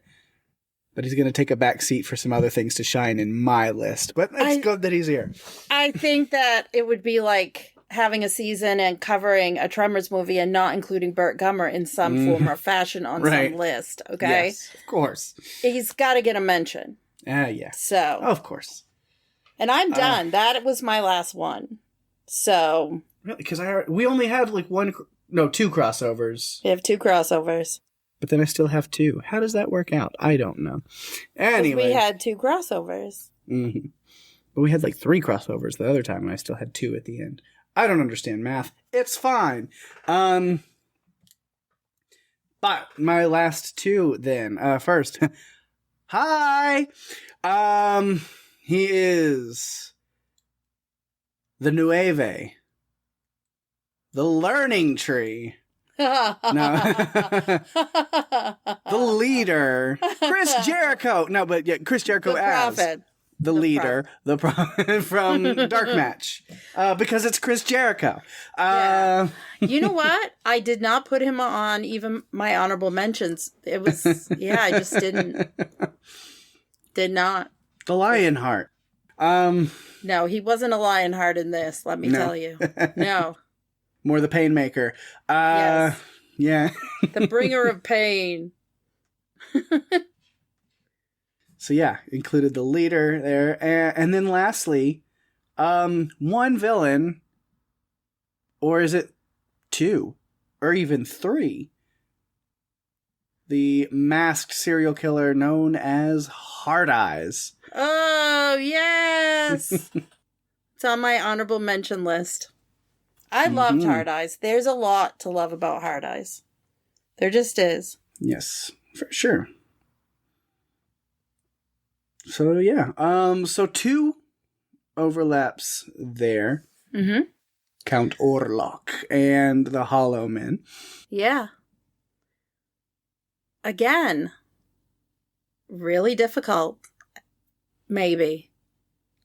he's going to take a back seat for some other things to shine in my list. But it's good that he's here. I think that it would be like having a season and covering a Tremors movie and not including Burt Gummer in some form or fashion on some list. Okay? Yes, of course. He's got to get a mention. Yeah. So. Of course. And I'm done. That was my last one. So. Really? Because we only had like two crossovers. We have 2 crossovers. But then I still have 2. How does that work out? I don't know. Anyway. We had 2 crossovers. Mm-hmm. But we had like 3 crossovers the other time, and I still had 2 at the end. I don't understand math. It's fine. But my last 2 then. First. Hi! He is the Nueve. The Learning Tree. No. The leader. Chris Jericho. No, but yeah, Chris Jericho as the leader. The prophet from Dark Match. Because it's Chris Jericho. You know what? I did not put him on even my honorable mentions. It was, I just didn't. Did not. The Lionheart. No, he wasn't a Lionheart in this, let me tell you. No. More the Painmaker. Yes. Yeah. The bringer of pain. So yeah, included the leader there. And then lastly, one villain, or is it 2, or even 3? The masked serial killer known as Hard Eyes. Oh, yes! It's on my honorable mention list. I loved Hard Eyes. There's a lot to love about Hard Eyes. There just is. Yes, for sure. So, yeah. So 2 overlaps there. Mm-hmm. Count Orlok and the Hollow Men. Yeah. Again, really difficult. Maybe.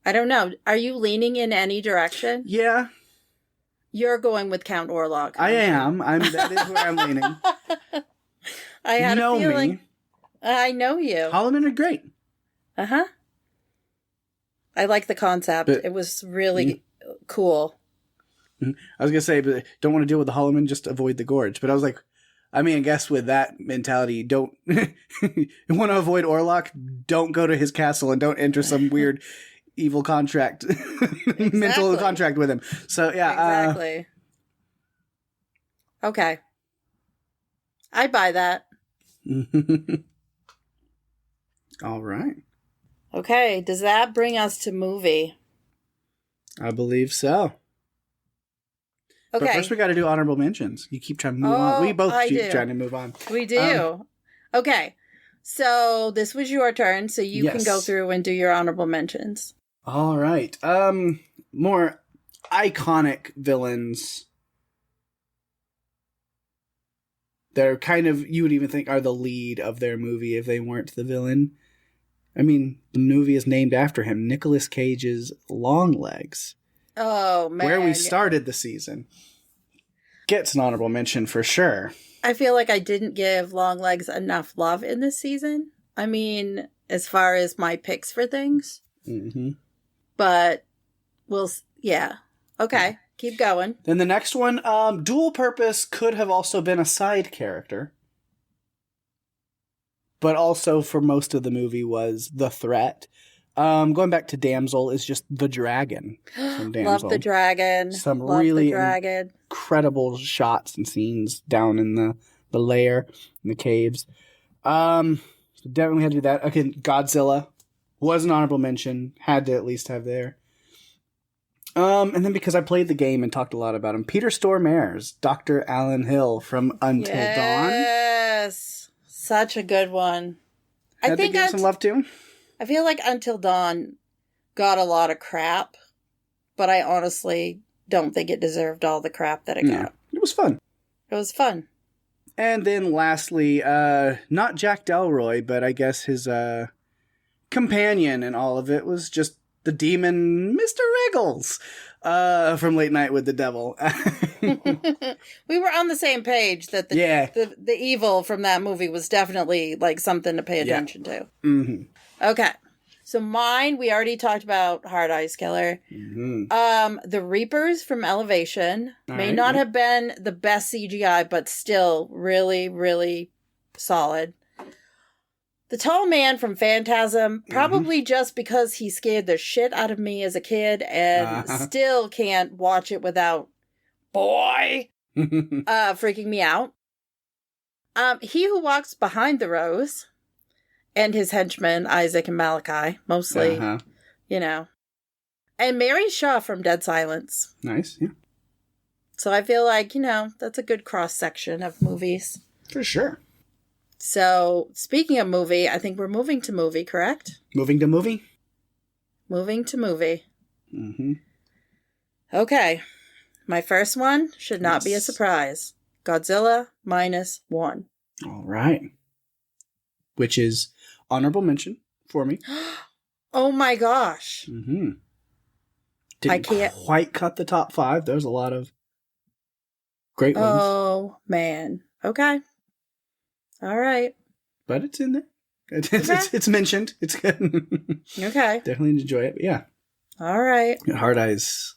I don't know. Are you leaning in any direction? Yeah. You're going with Count Orlok. I am. That is where I'm leaning. I had a feeling. Me. I know you. Hollow Men are great. Uh-huh. I like the concept. But, it was really cool. I was going to say, but don't want to deal with the Hollow Men, just avoid the Gorge. But I was like, I mean, I guess with that mentality, don't you want to avoid Orlok? Don't go to his castle and don't enter some weird evil contract, mental contract with him. So yeah, exactly. Okay, I buy that. All right. Okay, does that bring us to movie? I believe so. Okay. But first we got to do honorable mentions. You keep trying to move on. We both keep trying to move on. We do. Okay. So this was your turn, so you can go through and do your honorable mentions. All right. More iconic villains that are kind of, you would even think, are the lead of their movie if they weren't the villain. I mean, the movie is named after him, Nicolas Cage's Longlegs. Oh, man. Where we started the season. Gets an honorable mention for sure. I feel like I didn't give Longlegs enough love in this season. I mean, as far as my picks for things. Mm-hmm. But yeah. Okay, keep going. Then the next one, dual purpose could have also been a side character. But also for most of the movie was the threat. Going back to Damsel is just the dragon from Damsel. Love the dragon. Some Love really the dragon. Incredible shots and scenes down in the lair, in the caves. So definitely had to do that. Okay, Godzilla was an honorable mention. Had to at least have there. And then because I played the game and talked a lot about him, Peter Stormare's Dr. Alan Hill from Until Dawn. Yes. Such a good one. I think to give some love to. I feel like Until Dawn got a lot of crap, but I honestly don't think it deserved all the crap that it got. It was fun. It was fun. And then lastly, not Jack Delroy, but I guess his companion in all of it was just the demon Mr. Wriggles from Late Night with the Devil. We were on the same page that the evil from that movie was definitely like something to pay attention to. Mm-hmm. Okay. So mine, we already talked about Hard Eyes Killer. Mm-hmm. The Reapers from Elevation may not have been the best CGI, but still really, really solid. The Tall Man from Phantasm, probably just because he scared the shit out of me as a kid and still can't watch it without freaking me out. He Who Walks Behind the Rose and his henchmen, Isaac and Malachi, mostly, you know. And Mary Shaw from Dead Silence. Nice, yeah. So I feel like, that's a good cross-section of movies. For sure. So, speaking of movie, I think we're moving to movie, correct? Moving to movie? Moving to movie. Mm-hmm. Okay. My first one should not be a surprise. Godzilla -1. All right. Which is honorable mention for me. Oh my gosh. Mm-hmm. Didn't quite cut the top 5. There's a lot of great ones. Oh, man. Okay. All right. But it's in there. It's mentioned. It's good. Okay. Definitely enjoy it. But yeah. All right. Hard Eyes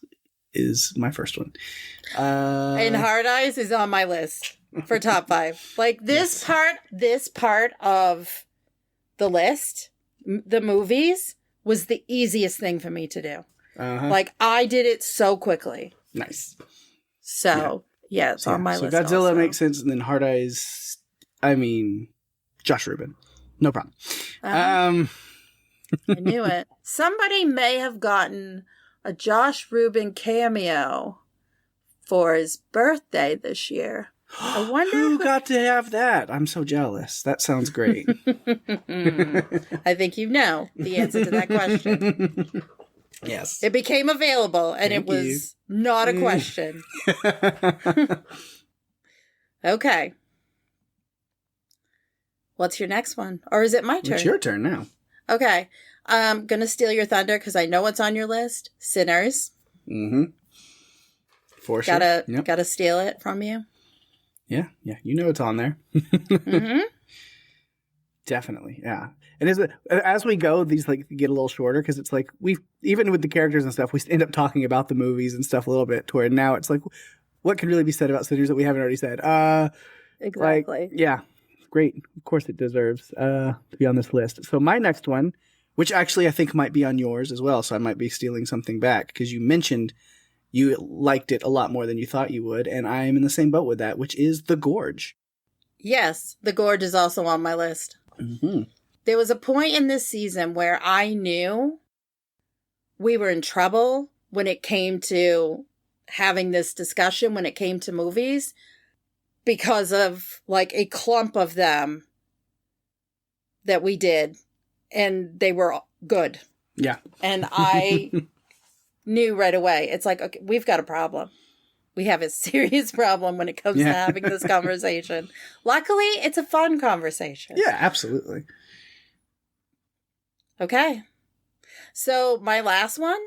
is my first one. And Hard Eyes is on my list for top 5. Like this part of the list, the movies, was the easiest thing for me to do. Like I did it so quickly. Nice. So yeah, it's on my list. So Godzilla also makes sense, and then Hard Eyes. I mean, Josh Rubin. No problem. I knew it. Somebody may have gotten a Josh Rubin cameo for his birthday this year. I wonder who got to have that. I'm so jealous. That sounds great. I think you know the answer to that question. Yes. It became available, and it was not a question. Okay. What's your next one? Or is it my turn? It's your turn now. Okay. I'm going to steal your thunder because I know what's on your list. Sinners. Mm-hmm. For sure. Gotta steal it from you. Yeah. You know it's on there. Mm-hmm. Definitely, yeah. And as we go, these get a little shorter because it's like even with the characters and stuff, we end up talking about the movies and stuff a little bit. To where now it's like, what can really be said about Sinners that we haven't already said? Exactly. Yeah. Great. Of course it deserves to be on this list. So my next one, which actually I think might be on yours as well, so I might be stealing something back, because you mentioned you liked it a lot more than you thought you would, and I am in the same boat with that, which is The Gorge. Yes, The Gorge is also on my list. Mm-hmm. there was a point in this season where I knew we were in trouble when it came to having this discussion, when it came to movies, because of like a clump of them that we did, and they were good. Yeah. And I knew right away, it's like, okay, we've got a problem. We have a serious problem when it comes to having this conversation. Luckily, it's a fun conversation. Yeah, absolutely. Okay. So my last one,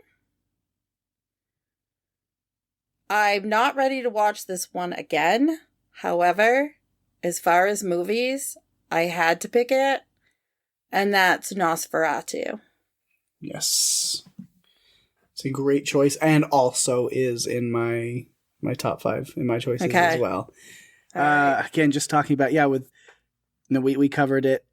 I'm not ready to watch this one again. However, as far as movies, I had to pick it, and that's Nosferatu. Yes. It's a great choice, and also is in my top 5 in my choices as well. Right. Again, just talking about, we covered it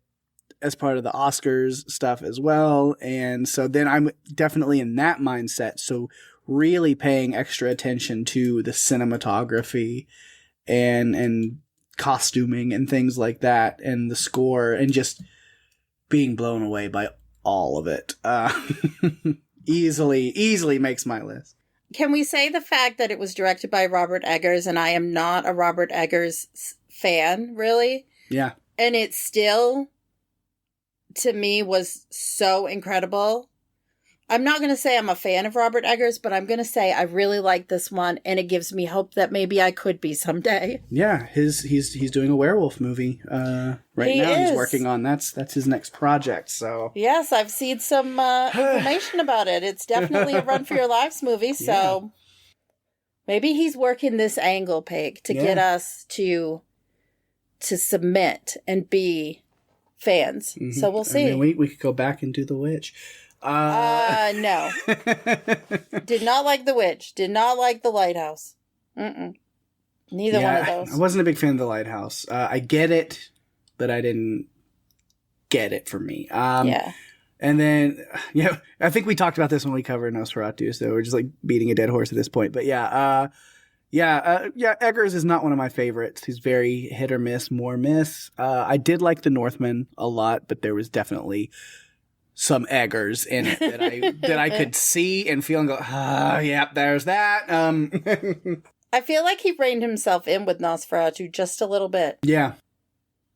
as part of the Oscars stuff as well, and so then I'm definitely in that mindset, so really paying extra attention to the cinematography and costuming and things like that, and the score, and just being blown away by all of it. Easily makes my list. Can we say the fact that it was directed by Robert Eggers, and I am not a Robert Eggers fan, really? Yeah. And it still, to me, was so incredible. I'm not going to say I'm a fan of Robert Eggers, but I'm going to say I really like this one, and it gives me hope that maybe I could be someday. Yeah, he's doing a werewolf movie right now. He's working on that's his next project. So yes, I've seen some information about it. It's definitely a Run for Your Lives movie. So maybe he's working this angle, Pake, to get us to submit and be fans. Mm-hmm. So we'll see. I mean, we could go back and do The Witch. No. Did not like The Witch. Did not like The Lighthouse. Neither one of those. I wasn't a big fan of The Lighthouse. I get it, but I didn't get it for me. And then, I think we talked about this when we covered Nosferatu, so we're just like beating a dead horse at this point. But Eggers is not one of my favorites. He's very hit or miss, more miss. I did like The Northman a lot, but there was definitely some Eggers in it that I could see and feel and go, there's that. I feel like he reined himself in with Nosferatu just a little bit. Yeah.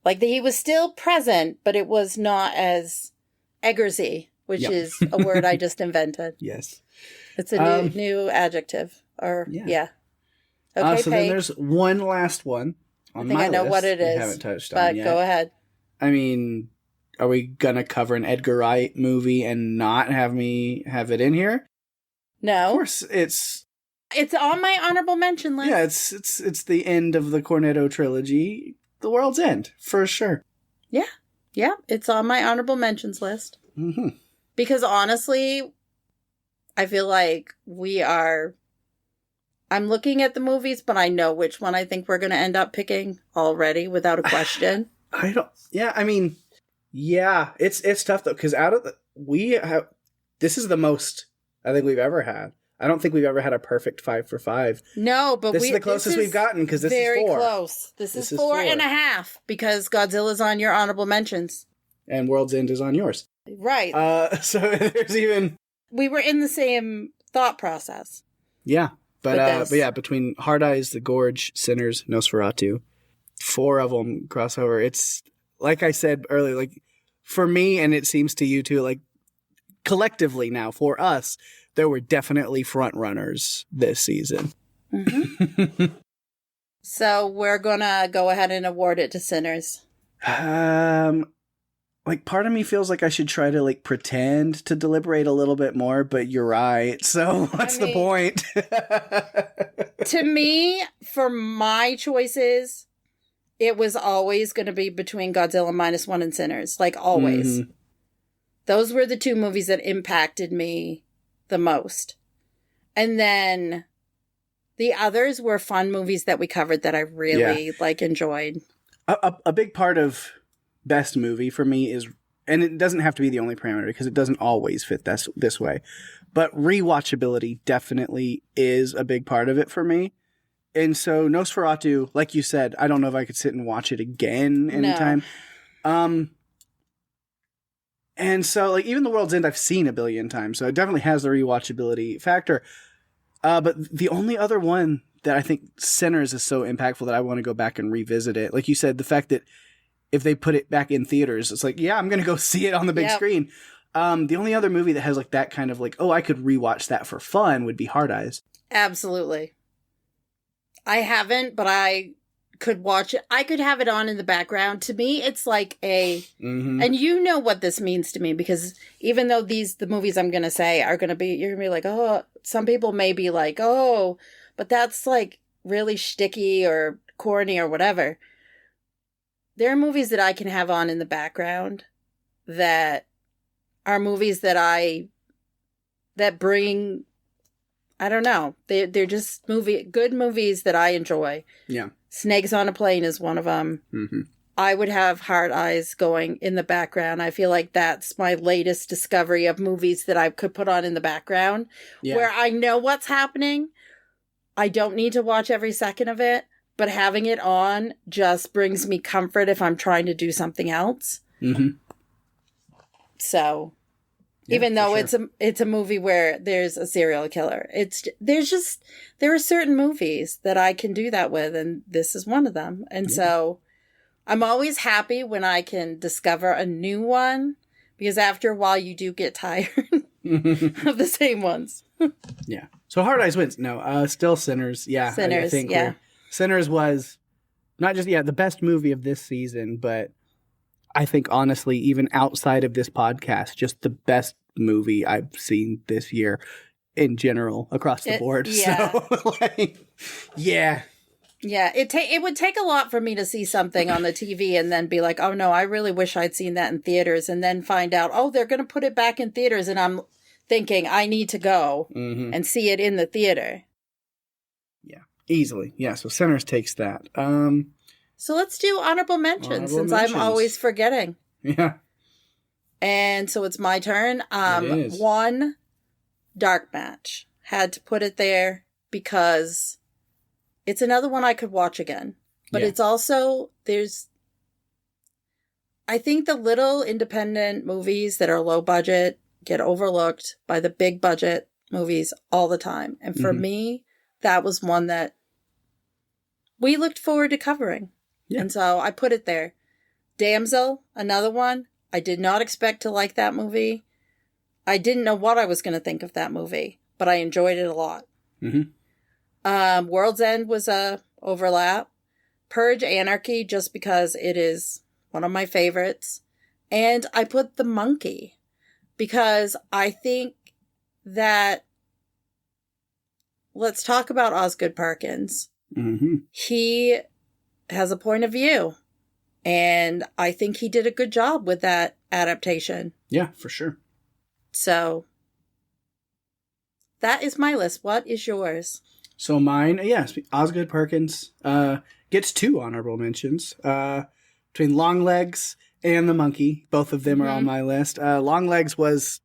Like he was still present, but it was not as Eggersy, which is a word I just invented. Yes. It's a new adjective. Okay, so then there's one last one on my list. I know what it is. We haven't touched on yet. But go ahead. I mean, are we gonna cover an Edgar Wright movie and not have me have it in here? No. Of course, it's on my honorable mention list. Yeah, it's the end of the Cornetto trilogy, The World's End, for sure. Yeah, it's on my honorable mentions list. Mm-hmm. Because honestly, I feel like I'm looking at the movies, but I know which one I think we're going to end up picking already, without a question. It's tough though, because this is the most I think we've ever had. I don't think we've ever had a perfect 5 for 5. No, but this is the closest we've gotten, because this is 4. Very close. This is 4.5, because Godzilla's on your honorable mentions. And World's End is on yours. Right. So there's even... We were in the same thought process. Yeah. But between Hard Eyes, The Gorge, Sinners, Nosferatu, 4 of them crossover. It's, like I said earlier, like, for me, and it seems to you too, like, collectively now, for us, there were definitely front runners this season. Mm-hmm. So we're gonna go ahead and award it to Sinners. Like, part of me feels like I should try to, like, pretend to deliberate a little bit more, but you're right. So what's the point? To me, for my choices, it was always going to be between Godzilla -1 and Sinners. Like, always. Mm-hmm. Those were the 2 movies that impacted me the most. And then the others were fun movies that we covered that I really, enjoyed. A big part of best movie for me is, and it doesn't have to be the only parameter because it doesn't always fit this way, but rewatchability definitely is a big part of it for me. And so Nosferatu, like you said, I don't know if I could sit and watch it again anytime. No. And so, like, even The World's End I've seen a billion times, so it definitely has the rewatchability factor. But the only other one that I think Sinners is so impactful that I want to go back and revisit it. Like you said, the fact that if they put it back in theaters, it's like, yeah, I'm going to go see it on the big screen. The only other movie that has like that kind of like, oh, I could rewatch that for fun would be Hard Eyes. Absolutely. I haven't, but I could watch it. I could have it on in the background. To me, it's like and you know what this means to me, because even though the movies I'm going to say are going to be, you're going to be like, oh, some people may be like, oh, but that's like really shticky or corny or whatever. There are movies that I can have on in the background that are movies that bring, I don't know, they're just good movies that I enjoy. Yeah. Snakes on a Plane is one of them. Mm-hmm. I would have Hard Eyes going in the background. I feel like that's my latest discovery of movies that I could put on in the background, where I know what's happening. I don't need to watch every second of it, but having it on just brings me comfort if I'm trying to do something else. Mm-hmm. So, even though it's a movie where there's a serial killer, there are certain movies that I can do that with, and this is one of them. And so I'm always happy when I can discover a new one, because after a while you do get tired of the same ones. Yeah. So Hard Eyes wins. No, still Sinners. Yeah. Sinners, I think yeah. Sinners was not just, the best movie of this season, but I think honestly, even outside of this podcast, just the best movie I've seen this year in general across the board. Yeah. So, yeah. Yeah, it would take a lot for me to see something on the TV and then be like, oh no, I really wish I'd seen that in theaters, and then find out, oh, they're going to put it back in theaters, and I'm thinking I need to go and see it in the theater. Yeah, easily. Yeah, so Sinners takes that. So let's do honorable mentions, since I'm always forgetting. Yeah. And so it's my turn. It is. One, Dark Match. Had to put it there because it's another one I could watch again. But it's also, I think the little independent movies that are low budget get overlooked by the big budget movies all the time. And for me, that was one that we looked forward to covering. Yeah. And so I put it there. Damsel, another one. I did not expect to like that movie. I didn't know what I was going to think of that movie, but I enjoyed it a lot. Mm-hmm. World's End was a overlap. Purge Anarchy, just because it is one of my favorites. And I put The Monkey because I think that, let's talk about Osgood Perkins. Mm-hmm. He has a point of view. And I think he did a good job with that adaptation. Yeah, for sure. So, that is my list. What is yours? So mine, Osgood Perkins gets 2 honorable mentions. Between Longlegs and The Monkey. Both of them are on my list. Longlegs was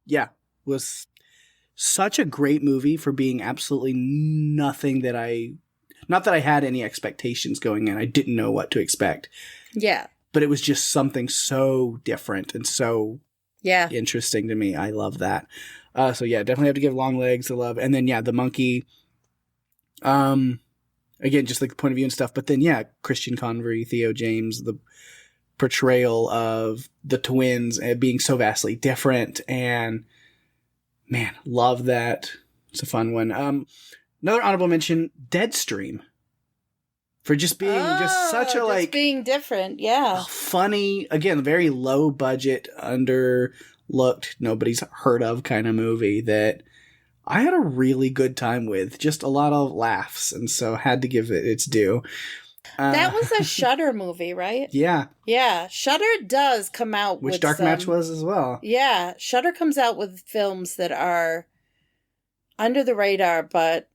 such a great movie for being absolutely nothing that not that I had any expectations going in. I didn't know what to expect. Yeah. But it was just something so different and so interesting to me. I love that. Definitely have to give Longlegs a love. And then, The Monkey. Again, just like the point of view and stuff. But then, Christian Convery, Theo James, the portrayal of the twins being so vastly different. And, man, love that. It's a fun one. Another honorable mention, Deadstream. For just being being different, funny, again, very low budget, underlooked, nobody's heard of kind of movie that I had a really good time with. Just a lot of laughs, and so had to give it its due. That was a Shudder movie, right? Yeah. Yeah, Shudder does come out with Dark Match was as well. Yeah, Shudder comes out with films that are under the radar, but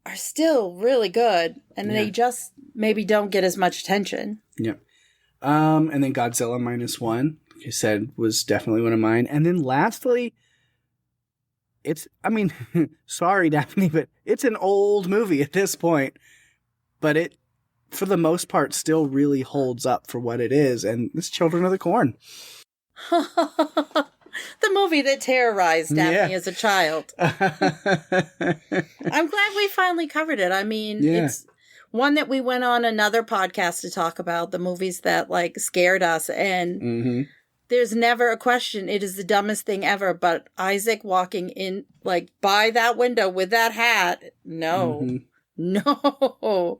are still really good, and they just maybe don't get as much attention. Yep. And then Godzilla -1, like I said, was definitely one of mine. And then lastly, sorry, Daphne, but it's an old movie at this point, but it, for the most part, still really holds up for what it is, and it's Children of the Corn. The movie that terrorized Daphne as a child. I'm glad we finally covered it. I mean, it's one that we went on another podcast to talk about, the movies that, like, scared us. And there's never a question. It is the dumbest thing ever. But Isaac walking in, like, by that window with that hat, no. No.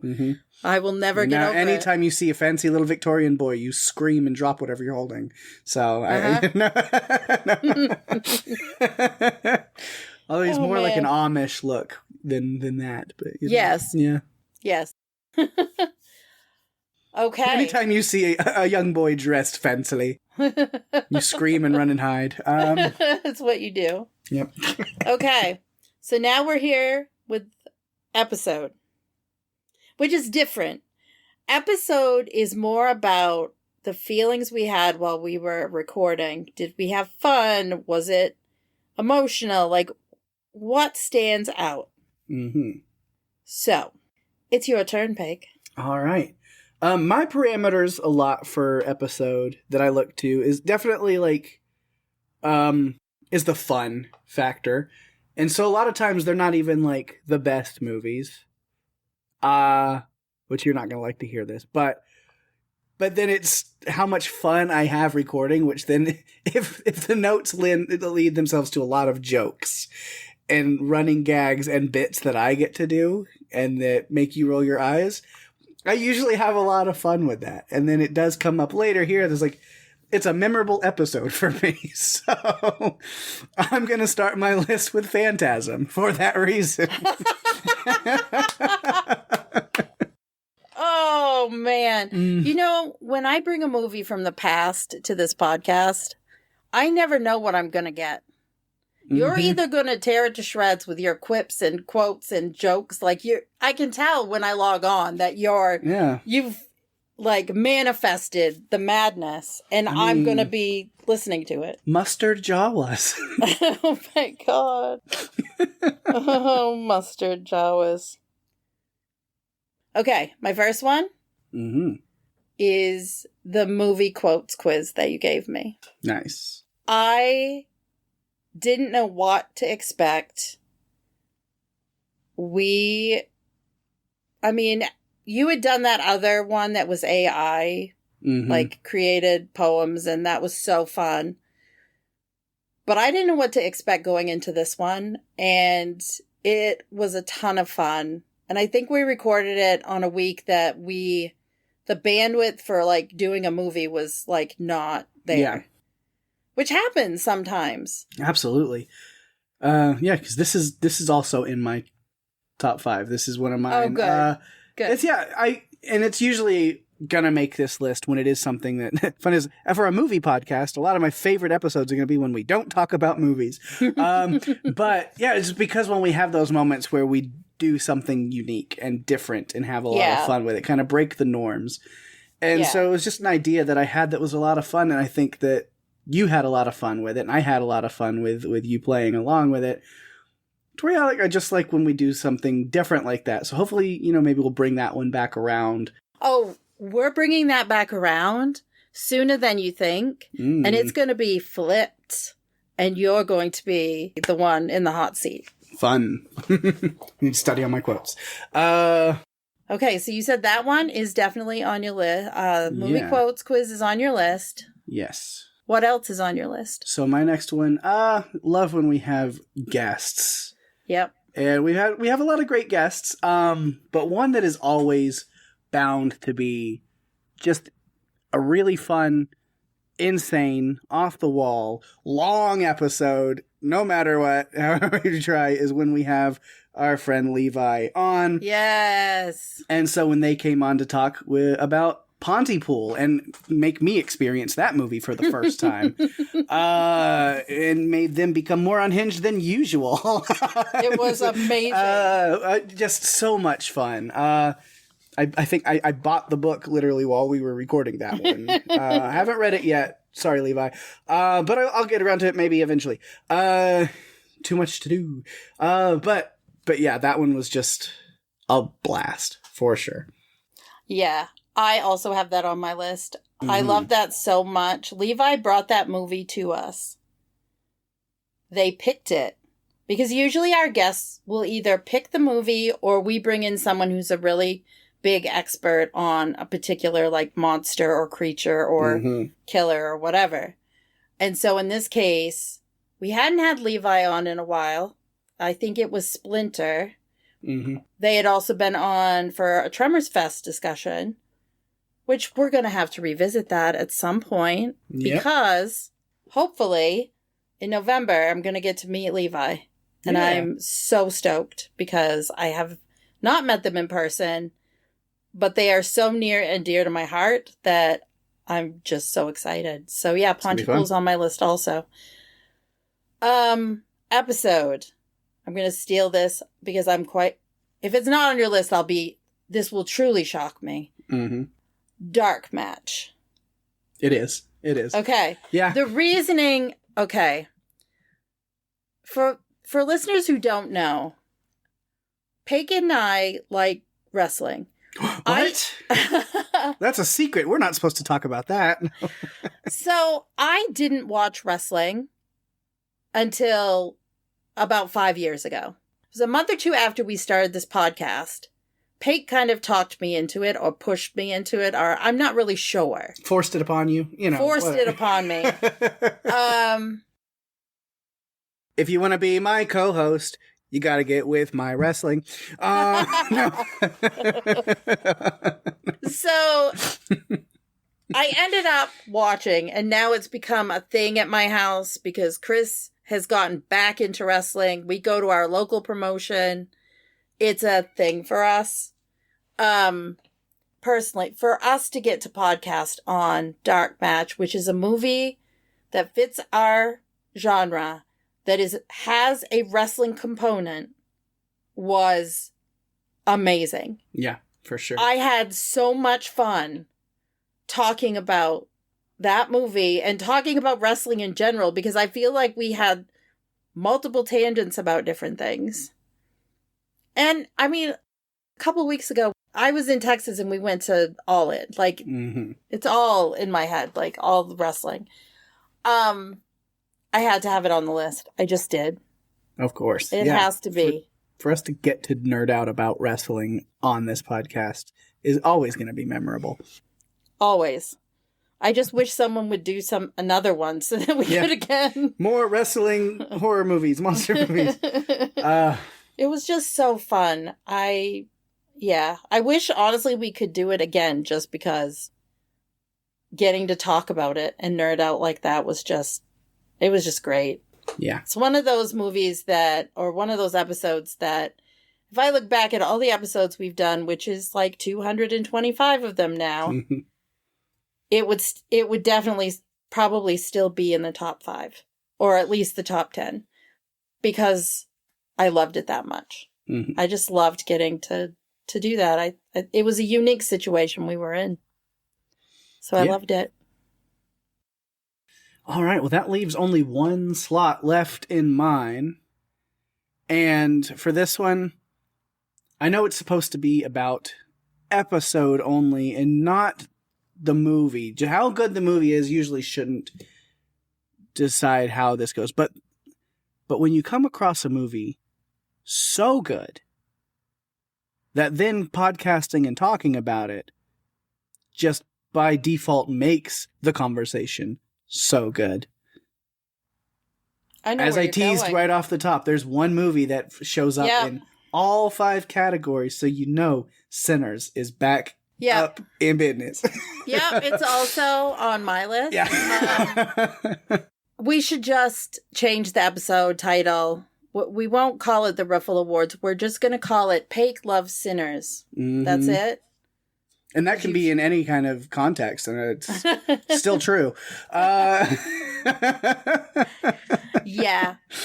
I will never get over anytime you see a fancy little Victorian boy, you scream and drop whatever you're holding. So, although he's more like an Amish look than that. But yes. Yeah. Yes. Okay. Anytime you see a young boy dressed fancily, you scream and run and hide. That's what you do. Yep. Okay. So now we're here with episode, which is different. Episode is more about the feelings we had while we were recording. Did we have fun? Was it emotional? Like, what stands out? So, it's your turn, Pake. All right. My parameters a lot for episode that I look to is definitely like, is the fun factor. And so a lot of times they're not even like the best movies. Which you're not going to like to hear this, but then it's how much fun I have recording, which then if the notes lead themselves to a lot of jokes and running gags and bits that I get to do and that make you roll your eyes, I usually have a lot of fun with that. And then it does come up later here. There's like, it's a memorable episode for me. So I'm going to start my list with Phantasm for that reason. Oh, man. You know, when I bring a movie from the past to this podcast, I never know what I'm going to get. You're either going to tear it to shreds with your quips and quotes and jokes. Like, I can tell when I log on that you've like manifested the madness, and I'm going to be listening to it. Mustard Jawas. Oh my God. Oh, Mustard Jawas. Okay, my first one is the movie quotes quiz that you gave me. Nice. I didn't know what to expect. You had done that other one that was AI, like created poems, and that was so fun. But I didn't know what to expect going into this one, and it was a ton of fun. And I think we recorded it on a week that the bandwidth for like doing a movie was like not there. Yeah. Which happens sometimes. Absolutely. Yeah, because this is also in my top 5. This is one of mine. Oh, good. Good. It's usually gonna make this list when it is something that fun is for a movie podcast. A lot of my favorite episodes are gonna be when we don't talk about movies. But yeah, it's because when we have those moments where we do something unique and different and have a lot of fun with it, kind of break the norms. And so it was just an idea that I had that was a lot of fun, and I think that you had a lot of fun with it, and I had a lot of fun with you playing along with it. To where I just like when we do something different like that. So hopefully, maybe we'll bring that one back around. Oh, we're bringing that back around sooner than you think, and it's going to be flipped, and you're going to be the one in the hot seat. Fun. Need to study on my quotes. Okay, so you said that one is definitely on your list. Movie quotes quiz is on your list. Yes. What else is on your list? So my next one, love when we have guests. Yep. And we have a lot of great guests, but one that is always bound to be just a really fun, insane, off the wall, long episode, no matter what, however you try, is when we have our friend Levi on. Yes. And so when they came on to talk about Pontypool and make me experience that movie for the first time, and made them become more unhinged than usual. It was amazing. Just so much fun. I think I bought the book literally while we were recording that one. I haven't read it yet. Sorry, Levi. But I'll get around to it maybe eventually. Too much to do. But yeah, that one was just a blast for sure. Yeah, I also have that on my list. I love that so much. Levi brought that movie to us. they picked it. Because usually our guests will either pick the movie or we bring in someone who's a really big expert on a particular like monster or creature or killer or whatever. And so in this case, we hadn't had Levi on in a while. I think it was Splinter. They had also been on for a Tremors Fest discussion, which we're going to have to revisit that at some point because hopefully in November, I'm going to get to meet Levi. And I'm so stoked because I have not met them in person, but they are so near and dear to my heart that I'm just so excited. So yeah, Pontypool's on my list also. Episode. I'm going to steal this because if it's not on your list, this will truly shock me. Dark Match. It is. Okay. Yeah. The reasoning, okay. For listeners who don't know, Pake and I like wrestling. What? That's a secret. We're not supposed to talk about that. So I didn't watch wrestling until about 5 years ago. It was a month or two after we started this podcast. Pake kind of talked me into it or pushed me into it, or I'm not really sure. Forced it upon you, Forced it upon me. If you want to be my co-host, you got to get with my wrestling. No. So I ended up watching, and now it's become a thing at my house because Chris has gotten back into wrestling. We go to our local promotion. It's a thing for us. Personally, for us to get to podcast on Dark Match, which is a movie that fits our genre, that has a wrestling component, was amazing. Yeah, for sure. I had so much fun talking about that movie and talking about wrestling in general because I feel like we had multiple tangents about different things. And I mean, a couple weeks ago, I was in Texas and we went to All It. Like, it's all in my head, like all the wrestling. I had to have it on the list. I just did. Of course. It has to be. For us to get to nerd out about wrestling on this podcast is always going to be memorable. Always. I just wish someone would do another one so that we could again. More wrestling horror movies, monster movies. It was just so fun. I wish honestly we could do it again just because getting to talk about it and nerd out like that was just great. Yeah. It's one of those movies one of those episodes that if I look back at all the episodes we've done, which is like 225 of them now, it would definitely probably still be in the top 5 or at least the top 10 because I loved it that much. I just loved getting to do that. It was a unique situation we were in. So I loved it. All right. Well, that leaves only one slot left in mine. And for this one, I know it's supposed to be about episode only and not the movie. How good the movie is usually shouldn't decide how this goes. But when you come across a movie so good that then podcasting and talking about it just by default makes the conversation so good. I know. As I teased right off the top, there's one movie that shows up in all 5 categories, so you know Sinners is back up in business. It's also on my list. Yeah. We should just change the episode title. We won't call it the RFYL Awards. We're just going to call it Pake Loves Sinners. That's it. And that can be in any kind of context, and it's still true. Yeah.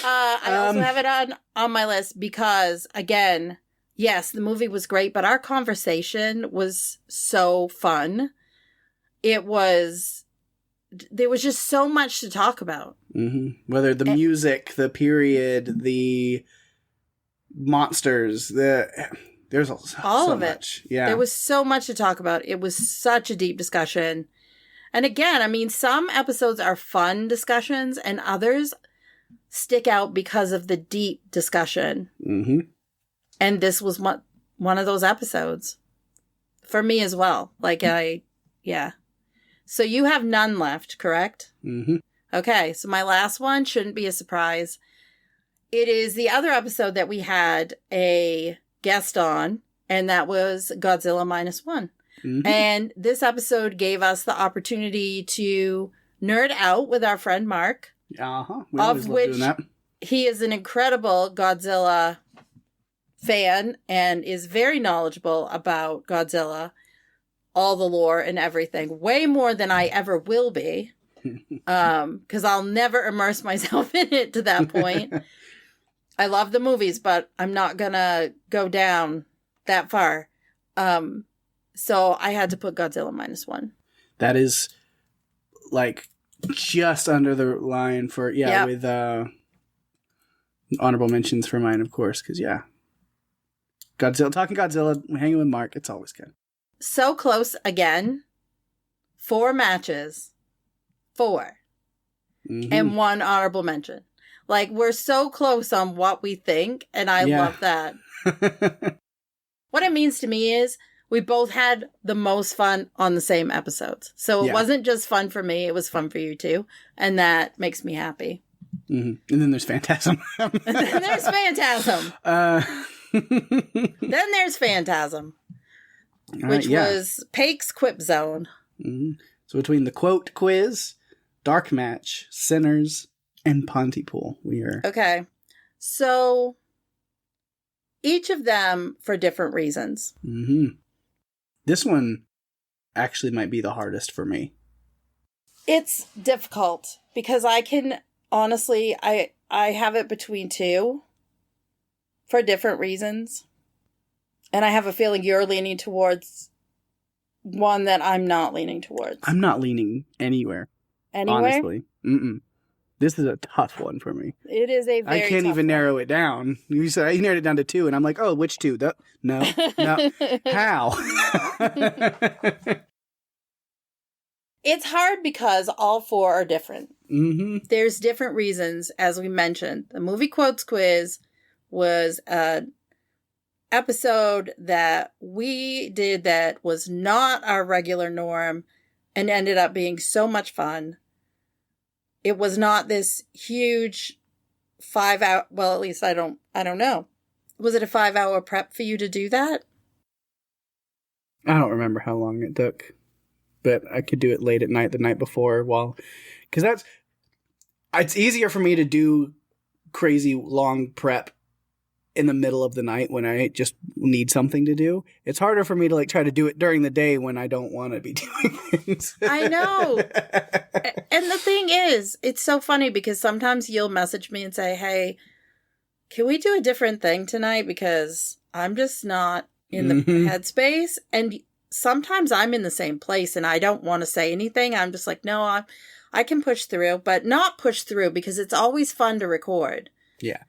I also have it on my list because, again, yes, the movie was great, but our conversation was so fun. There was just so much to talk about. Whether the music, the period, the monsters, there's all of it. Yeah. There was so much to talk about. It was such a deep discussion. And again, I mean, some episodes are fun discussions and others stick out because of the deep discussion. Mm-hmm. And this was one of those episodes for me as well. Yeah. So you have none left, correct? Mm-hmm. Okay, so my last one shouldn't be a surprise. It is the other episode that we had a guest on, and that was Godzilla -1. Mm-hmm. And this episode gave us the opportunity to nerd out with our friend Mark. Uh-huh. We always love doing that. He is an incredible Godzilla fan and is very knowledgeable about Godzilla, all the lore and everything, way more than I ever will be. Because I'll never immerse myself in it to that point. I love the movies, but I'm not gonna go down that far. So I had to put Godzilla -1. That is like just under the line for with honorable mentions for mine, of course, because Godzilla, talking Godzilla, hanging with Mark, it's always good. So close again. 4 matches. 4. Mm-hmm. And 1 honorable mention. Like, we're so close on what we think, and I love that. What it means to me is we both had the most fun on the same episodes. So it wasn't just fun for me, it was fun for you too. And that makes me happy. Mm-hmm. And then there's Phantasm. And then there's Phantasm. Then there's Phantasm. Which was Pake's Quip Zone. Mm-hmm. So between the quote quiz, dark match, sinners, and Pontypool, we are... Okay. So each of them for different reasons. Mm-hmm. This one actually might be the hardest for me. It's difficult because I can honestly, I have it between 2 for different reasons. And I have a feeling you're leaning towards one that I'm not leaning towards. I'm not leaning anywhere. Anywhere? Honestly. Mm-mm. This is a tough one for me. It is a very I can't tough even one. narrow it down. You said you narrowed it down to 2, and I'm like, oh, which 2? No. How? It's hard because all 4 are different. Mm-hmm. There's different reasons, as we mentioned. The movie quotes quiz was an episode that we did that was not our regular norm and ended up being so much fun. It was not this huge 5-hour, well, at least I don't know. Was it a 5-hour prep for you to do that? I don't remember how long it took, but I could do it late at night, the night before, because it's easier for me to do crazy long prep in the middle of the night when I just need something to do. It's harder for me to try to do it during the day when I don't want to be doing things. I know. And the thing is, it's so funny because sometimes you'll message me and say, hey, can we do a different thing tonight? Because I'm just not in the headspace. And sometimes I'm in the same place and I don't want to say anything. I'm just like, no, I can push through, but not push through because it's always fun to record. Yeah.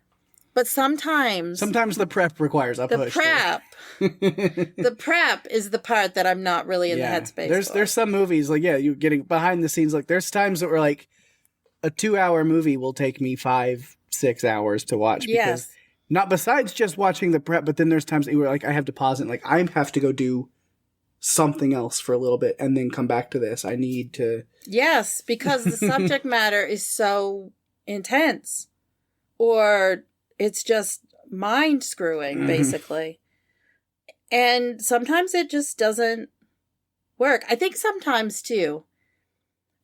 But sometimes the prep requires a push. The prep is the part that I'm not really in the headspace. There's some movies you're getting behind the scenes. There's times that we're a 2-hour movie will take me 5-6 hours to watch. Because not besides just watching the prep, but then there's times that you're I have to pause it. I have to go do something else for a little bit and then come back to this. I need to. Yes, because the subject matter is so intense, or it's just mind screwing, basically. And sometimes it just doesn't work. I think sometimes, too,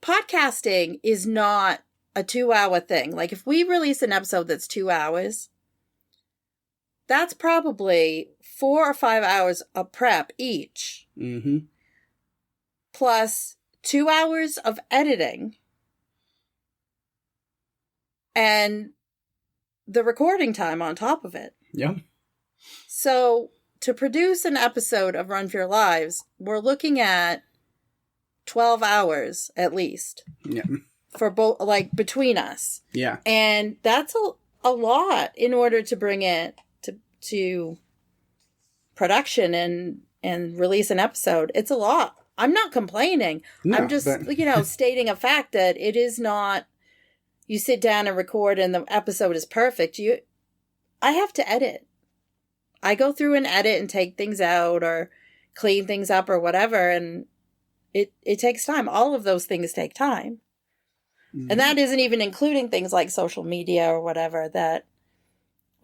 podcasting is not a 2-hour thing. If we release an episode that's 2 hours, that's probably 4 or 5 hours of prep each. Mm-hmm. Plus 2 hours of editing. And the recording time on top of it. Yeah. So to produce an episode of Run for Your Lives, we're looking at 12 hours at least. Yeah. For both, between us. Yeah. And that's a lot in order to bring it to production and release an episode. It's a lot. I'm not complaining. No, I'm just, stating a fact that it is not you sit down and record and the episode is perfect, I have to edit. I go through and edit and take things out or clean things up or whatever, and it takes time. All of those things take time. Mm-hmm. And that isn't even including things like social media or whatever that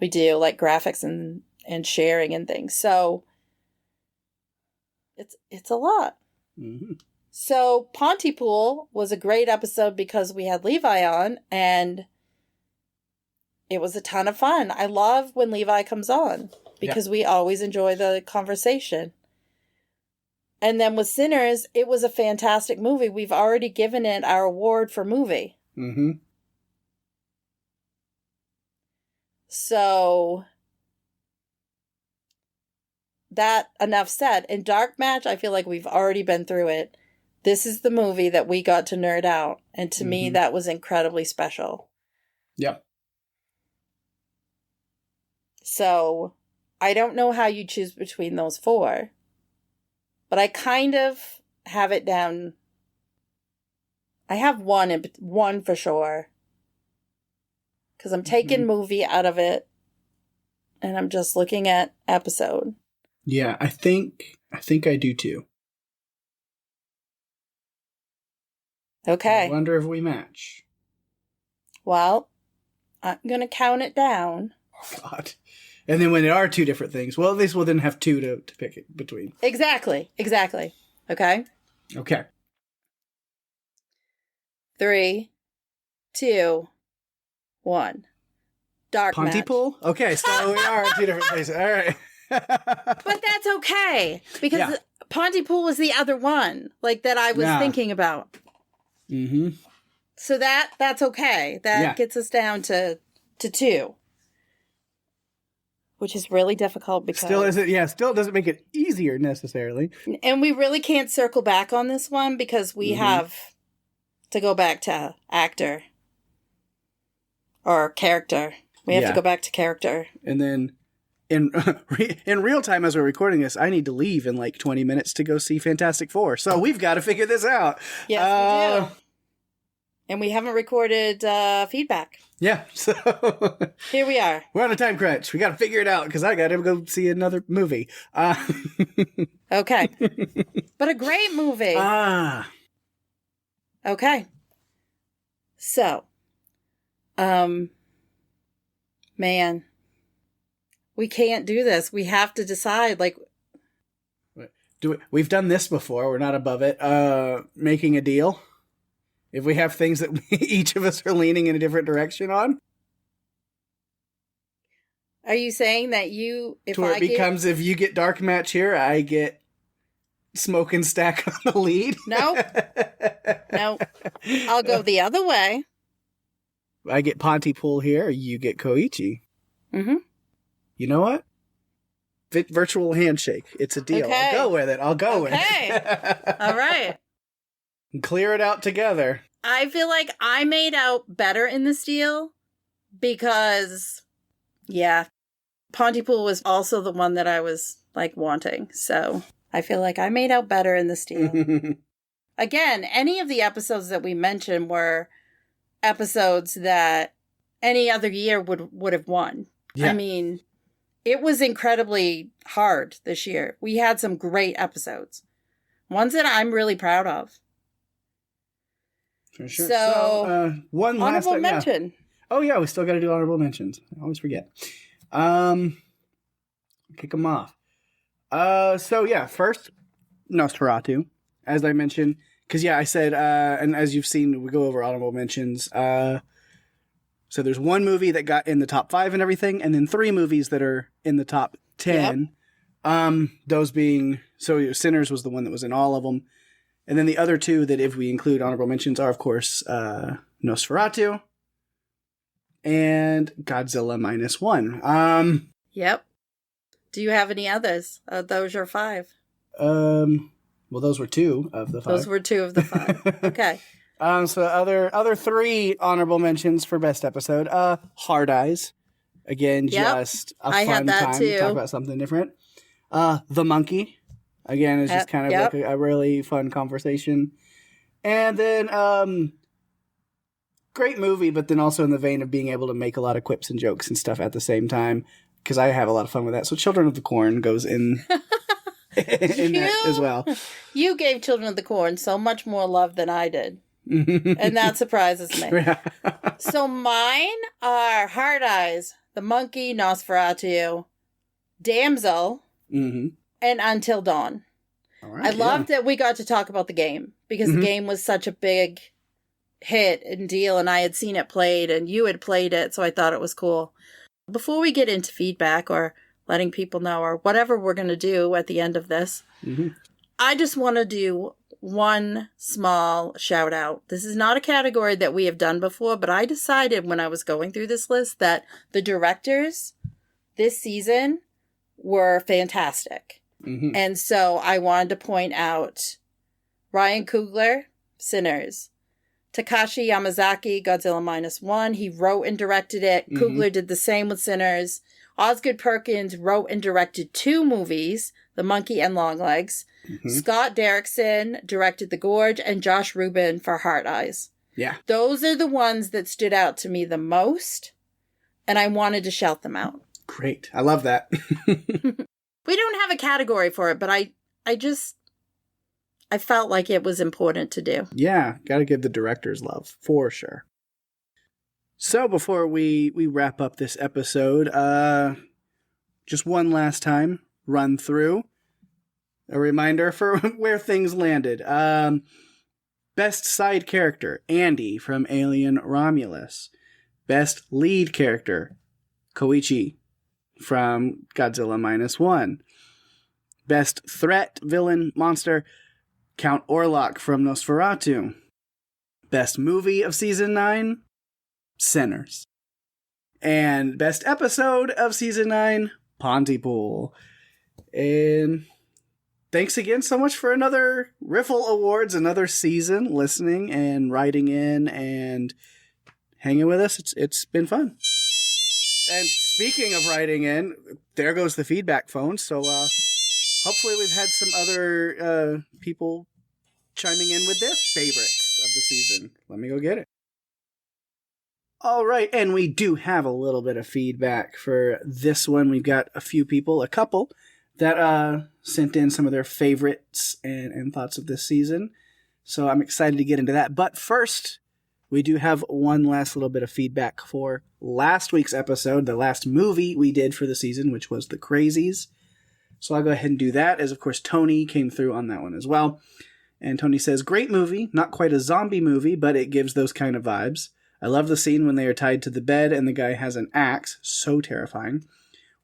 we do, like graphics and sharing and things. So it's a lot. Mm-hmm. So Pontypool was a great episode because we had Levi on, and it was a ton of fun. I love when Levi comes on because we always enjoy the conversation. And then with Sinners, it was a fantastic movie. We've already given it our award for movie. Mm-hmm. So that enough said. In Dark Match, I feel like we've already been through it. This is the movie that we got to nerd out. And to me, that was incredibly special. Yep. So I don't know how you choose between those four. But I kind of have it down. I have one for sure. Because I'm taking movie out of it. And I'm just looking at episode. Yeah, I think I do too. Okay. I wonder if we match. Well, I'm going to count it down. Oh, God. And then when there are two different things, well, at least we'll then have two to pick it between. Exactly. Okay? Okay. 3, 2, 1. Dark Match. Pontypool? Okay, so we are in two different places. All right. But that's okay. Because Pontypool was the other one, like, that I was thinking about. Mm-hmm. So that's okay. That gets us down to 2. Which is really difficult because... Still doesn't make it easier necessarily. And we really can't circle back on this one because we have to go back to actor. Or character. We have to go back to character. And then in real time as we're recording this, I need to leave in like 20 minutes to go see Fantastic Four. So we've got to figure this out. Yes, we do. And we haven't recorded feedback. Yeah, so... Here we are. We're on a time crunch. We got to figure it out because I got to go see another movie. Okay. But a great movie. Okay. So, man, we can't do this. We have to decide, like... We've done this before. We're not above it. Making a deal. If we have things that each of us are leaning in a different direction on. Are you saying that if you get Dark Match here, I get Smoke and Stack on the lead? No. I'll go the other way. I get Pontypool here, you get Koichi. Mm-hmm. You know what? Virtual handshake. It's a deal. Okay. I'll go with it. Okay. All right. And clear it out together. I feel like I made out better in this deal because, Pontypool was also the one that I was, like, wanting. So I feel like I made out better in this deal. Again, any of the episodes that we mentioned were episodes that any other year would have won. Yeah. I mean, it was incredibly hard this year. We had some great episodes. Ones that I'm really proud of. For sure. So one last honorable mention. Yeah. Oh yeah, we still got to do honorable mentions. I always forget. Kick them off. First, Nosferatu, as I mentioned, because I said, and as you've seen, we go over honorable mentions. So there's one movie that got in the top 5 and everything, and then 3 movies that are in the top 10. Yep. Those being Sinners was the one that was in all of them. And then the other 2 that if we include honorable mentions are, of course, Nosferatu and Godzilla -1. Yep. Do you have any others? Those are 5. Well, those were 2 of the 5. Those were 2 of the 5. Okay. So other 3 honorable mentions for best episode. Hard Eyes. Again, just a fun time to talk about something different. The Monkey. Again, it's just kind of like a really fun conversation. And then great movie, but then also in the vein of being able to make a lot of quips and jokes and stuff at the same time, because I have a lot of fun with that. So Children of the Corn goes in, in that as well. You gave Children of the Corn so much more love than I did. And that surprises me. So mine are Hard Eyes, The Monkey, Nosferatu, Damsel, and Until Dawn. All right, I loved that we got to talk about the game because the game was such a big hit and deal, and I had seen it played and you had played it, so I thought it was cool. Before we get into feedback or letting people know or whatever we're going to do at the end of this, I just want to do one small shout out. This is not a category that we have done before, but I decided when I was going through this list that the directors this season were fantastic. And so I wanted to point out Ryan Coogler, Sinners. Takashi Yamazaki, Godzilla -1. He wrote and directed it. Coogler did the same with Sinners. Osgood Perkins wrote and directed 2 movies, The Monkey and Longlegs. Scott Derrickson directed The Gorge, and Josh Rubin for Hard Eyes. Yeah. Those are the ones that stood out to me the most, and I wanted to shout them out. Great. I love that. We don't have a category for it, but I felt like it was important to do. Yeah, gotta give the directors love, for sure. So before we wrap up this episode, just one last time, run through. A reminder for where things landed. Best side character, Andy from Alien Romulus. Best lead character, Koichi from Godzilla -1. Best threat, villain, monster, Count Orlok from Nosferatu. Best movie of Season 9, Sinners. And best episode of Season 9, Pontypool. And thanks again so much for another Riffle Awards, another season, listening and writing in and hanging with us. It's been fun. And speaking of writing in, there goes the feedback phone. So hopefully we've had some other people chiming in with their favorites of the season. Let me go get it. All right, and we do have a little bit of feedback for this one. We've got a few people, a couple, that sent in some of their favorites and thoughts of this season. So I'm excited to get into that. But first, we do have one last little bit of feedback for last week's episode, the last movie we did for the season, which was The Crazies. So I'll go ahead and do that, as of course Tony came through on that one as well. And Tony says, great movie, not quite a zombie movie, but it gives those kind of vibes. I love the scene when they are tied to the bed and the guy has an axe, so terrifying.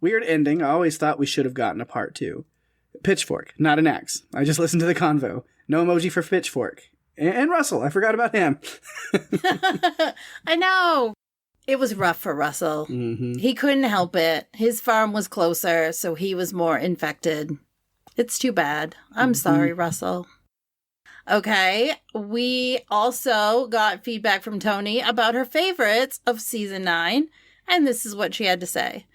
Weird ending, I always thought we should have gotten a part 2. Pitchfork, not an axe. I just listened to the convo. No emoji for Pitchfork. And Russell, I forgot about him. I know. It was rough for Russell. He couldn't help it. His farm was closer, so he was more infected. It's too bad. I'm sorry, Russell. Okay, we also got feedback from Tony about her favorites of Season 9, and this is what she had to say.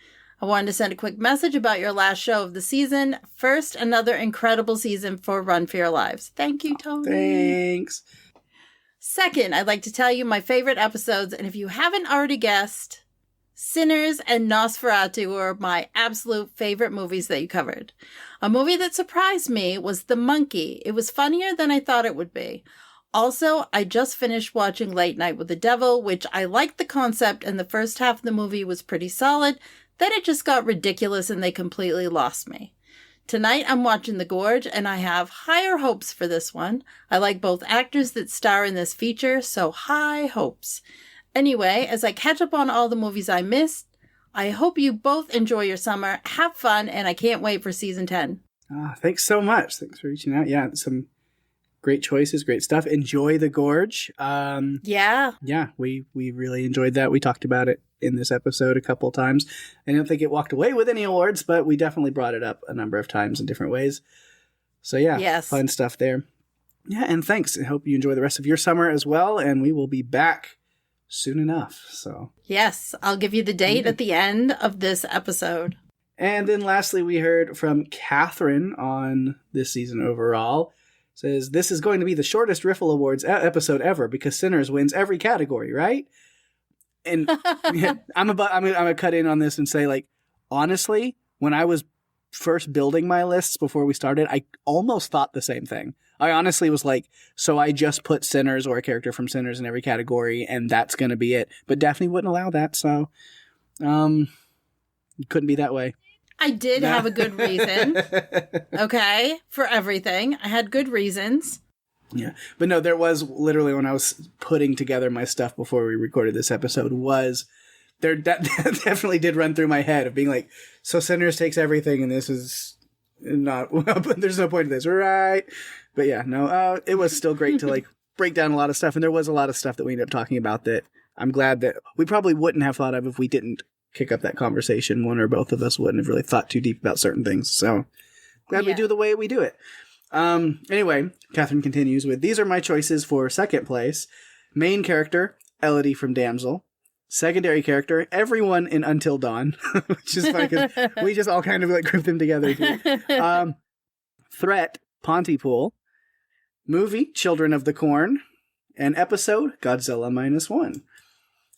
I wanted to send a quick message about your last show of the season. First, another incredible season for Run for Your Lives. Thank you, Tony. Thanks. Second, I'd like to tell you my favorite episodes, and if you haven't already guessed, Sinners and Nosferatu were my absolute favorite movies that you covered. A movie that surprised me was The Monkey. It was funnier than I thought it would be. Also, I just finished watching Late Night with the Devil, which I liked the concept, and the first half of the movie was pretty solid. Then it just got ridiculous and they completely lost me. Tonight I'm watching The Gorge, and I have higher hopes for this one. I like both actors that star in this feature, so high hopes. Anyway, as I catch up on all the movies I missed, I hope you both enjoy your summer, have fun, and I can't wait for Season 10. Thanks so much. Thanks for reaching out. Yeah, some great choices, great stuff. Enjoy The Gorge. Yeah, we really enjoyed that. We talked about it in this episode a couple times. I don't think it walked away with any awards, but we definitely brought it up a number of times in different ways. So yeah, yes. Fun stuff there. Yeah, and thanks. I hope you enjoy the rest of your summer as well, and we will be back soon enough. So yes, I'll give you the date at the end of this episode. And then lastly, we heard from Catherine on this season overall. says, this is going to be the shortest Riffle Awards episode ever because Sinners wins every category, right? And I'm gonna cut in on this and say, like, honestly, when I was first building my lists before we started, I almost thought the same thing. I honestly was like, so I just put Sinners or a character from Sinners in every category, and that's going to be it. But Daphne wouldn't allow that, so it couldn't be that way. I did have a good reason, okay, for everything. I had good reasons. Yeah, but no, there was literally, when I was putting together my stuff before we recorded this episode, that definitely did run through my head of being like, so Sinners takes everything, and this is not, there's no point to this, right? But yeah, no, it was still great to like break down a lot of stuff, and there was a lot of stuff that we ended up talking about that I'm glad that we probably wouldn't have thought of if we didn't kick up that conversation. One or both of us wouldn't have really thought too deep about certain things, so glad we do the way we do it. Anyway, Catherine continues with, these are my choices for second place. Main character, Elodie from Damsel. Secondary character, everyone in Until Dawn, which is funny because we just all kind of like group them together too. Threat, Pontypool. Movie, Children of the Corn. And episode, Godzilla -1.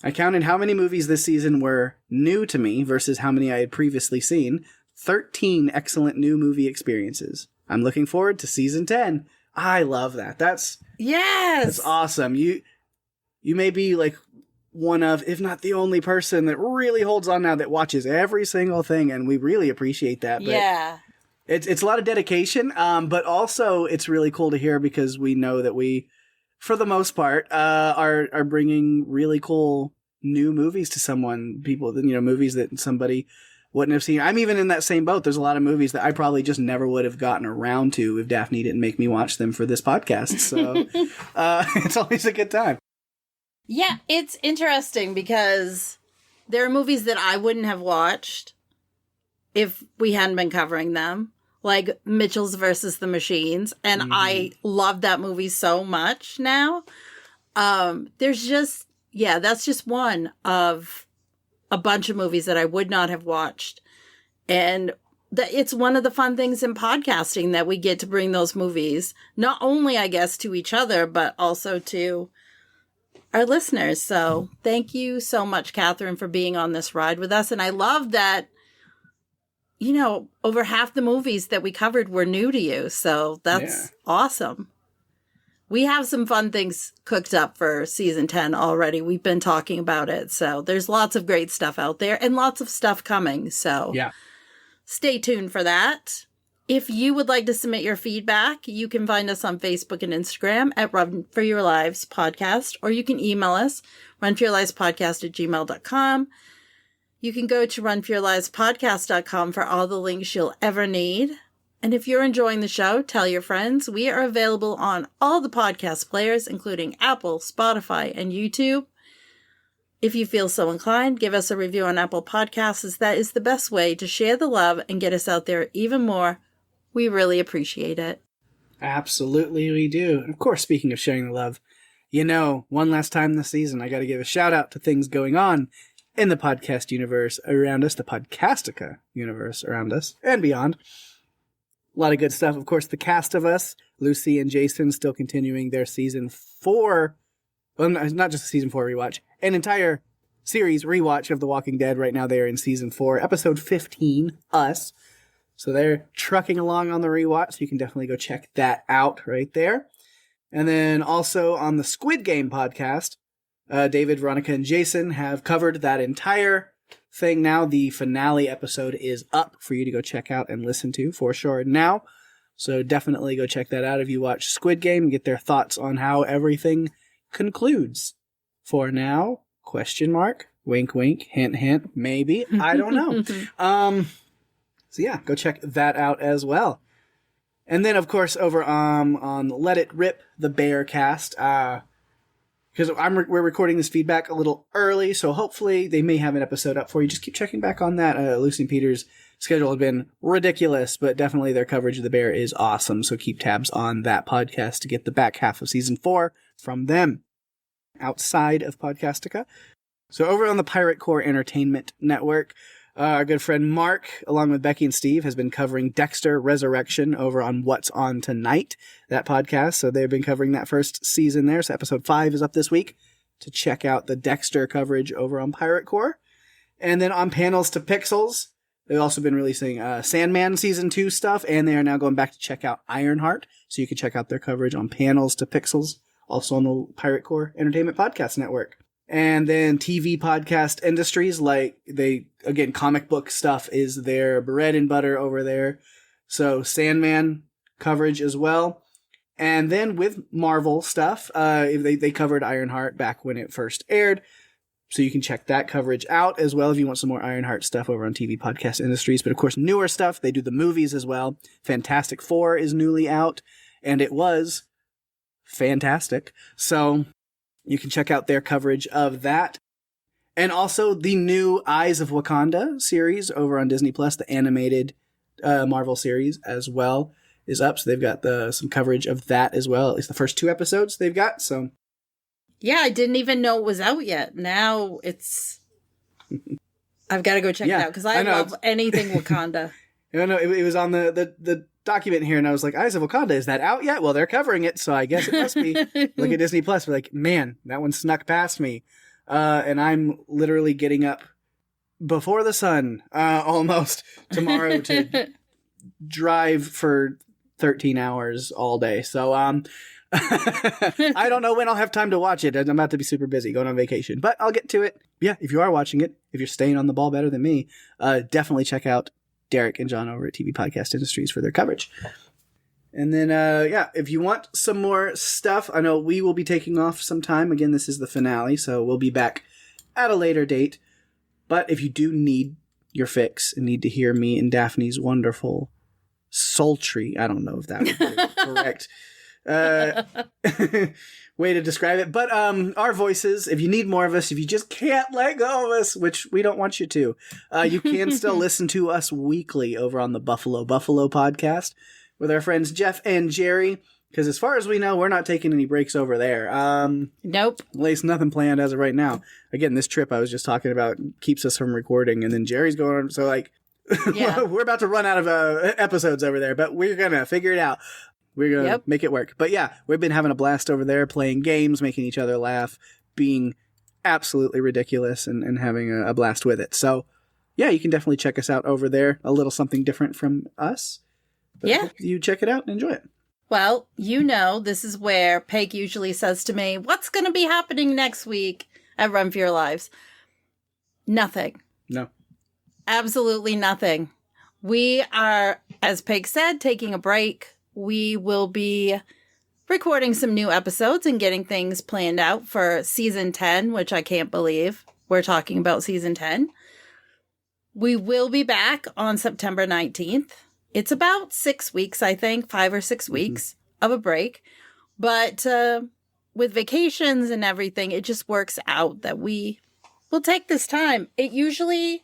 I counted how many movies this season were new to me versus how many I had previously seen. 13 excellent new movie experiences. I'm looking forward to season 10. I love that. That's awesome. You may be like one of, if not the only person that really holds on now that watches every single thing, and we really appreciate that. But yeah. It's a lot of dedication, but also it's really cool to hear because we know that we, for the most part, are bringing really cool new movies to people, movies that somebody wouldn't have seen. I'm even in that same boat. There's a lot of movies that I probably just never would have gotten around to if Daphne didn't make me watch them for this podcast. So it's always a good time. Yeah, it's interesting because there are movies that I wouldn't have watched if we hadn't been covering them, like Mitchell's versus the Machines, and I love that movie so much now. That's just one of a bunch of movies that I would not have watched, and it's one of the fun things in podcasting that we get to bring those movies, not only, I guess, to each other, but also to our listeners. So thank you so much, Catherine, for being on this ride with us. And I love that, over half the movies that we covered were new to you. So that's awesome. We have some fun things cooked up for season 10 already. We've been talking about it. So there's lots of great stuff out there and lots of stuff coming. So stay tuned for that. If you would like to submit your feedback, you can find us on Facebook and Instagram at Run For Your Lives Podcast, or you can email us, runforyourlivespodcast@gmail.com. You can go to runforyourlivespodcast.com for all the links you'll ever need. And if you're enjoying the show, tell your friends. We are available on all the podcast players, including Apple, Spotify, and YouTube. If you feel so inclined, give us a review on Apple Podcasts, as that is the best way to share the love and get us out there even more. We really appreciate it. Absolutely, we do. And of course, speaking of sharing the love, one last time this season, I got to give a shout out to things going on in the podcast universe around us, the Podcastica universe around us, and beyond. A lot of good stuff. Of course, the cast of us, Lucy and Jason, still continuing their season 4. Well, not just a season 4 rewatch, an entire series rewatch of The Walking Dead. Right now, they are in season 4, episode 15, Us. So they're trucking along on the rewatch, so you can definitely go check that out right there. And then also on the Squid Game podcast, David, Veronica, and Jason have covered that entire thing now. The finale episode is up for you to go check out and listen to for sure now. So definitely go check that out if you watch Squid Game and get their thoughts on how everything concludes. For now, ? Wink, wink, hint, hint, maybe. I don't know. So yeah, go check that out as well. And then, of course, over on Let It Rip, the Bear cast, because we're recording this feedback a little early, so hopefully they may have an episode up for you. Just keep checking back on that. Lucy and Peter's schedule has been ridiculous, but definitely their coverage of the Bear is awesome, so keep tabs on that podcast to get the back half of season 4 from them. Outside of Podcastica. So over on the Pirate Core Entertainment Network, Our good friend Mark, along with Becky and Steve, has been covering Dexter Resurrection over on What's On Tonight, that podcast. So they've been covering that first season there. So episode 5 is up this week to check out the Dexter coverage over on Pirate Core. And then on Panels to Pixels, they've also been releasing Sandman Season 2 stuff, and they are now going back to check out Ironheart. So you can check out their coverage on Panels to Pixels, also on the Pirate Core Entertainment Podcast Network. And then TV podcast industries, comic book stuff is their bread and butter over there. So Sandman coverage as well. And then with Marvel stuff, they covered Ironheart back when it first aired. So you can check that coverage out as well if you want some more Ironheart stuff over on TV podcast industries. But of course, newer stuff, they do the movies as well. Fantastic Four is newly out, and it was fantastic. So you can check out their coverage of that. And also the new Eyes of Wakanda series over on Disney Plus, the animated Marvel series as well, is up. So they've got some coverage of that as well. At least the first 2 episodes they've got. So yeah, I didn't even know it was out yet. Now I've got to go check it out because I love anything Wakanda. No, it was on the document here, and I was like, Eyes of Wakanda, is that out yet? Well, they're covering it, so I guess it must be. Look at Disney Plus. We're like, man, that one snuck past me. And I'm literally getting up before the sun almost tomorrow to drive for 13 hours all day. So I don't know when I'll have time to watch it. I'm about to be super busy going on vacation, but I'll get to it. Yeah, if you are watching it, if you're staying on the ball better than me, definitely check out Derek and John over at TV Podcast Industries for their coverage. And then, if you want some more stuff, I know we will be taking off sometime. Again, this is the finale, so we'll be back at a later date. But if you do need your fix and need to hear me and Daphne's wonderful, sultry, I don't know if that would be correct way to describe it, but our voices, if you need more of us, if you just can't let go of us, which we don't want you to, you can still listen to us weekly over on the Buffalo podcast with our friends Jeff and Jerry, because as far as we know, we're not taking any breaks over there. Nope. At least nothing planned as of right now. Again, this trip I was just talking about keeps us from recording, and then Jerry's going on, so yeah. We're about to run out of episodes over there, but we're gonna figure it out. We're going to make it work. But yeah, we've been having a blast over there, playing games, making each other laugh, being absolutely ridiculous, and having a blast with it. So yeah, you can definitely check us out over there. A little something different from us. But I hope you check it out and enjoy it. Well, this is where Pake usually says to me, what's going to be happening next week at Run for Your Lives? Nothing. No. Absolutely nothing. We are, as Pake said, taking a break. We will be recording some new episodes and getting things planned out for season 10, which I can't believe we're talking about season 10. We will be back on September 19th. It's about 6 weeks, I think, 5 or 6 weeks of a break. But with vacations and everything, it just works out that we will take this time. It usually,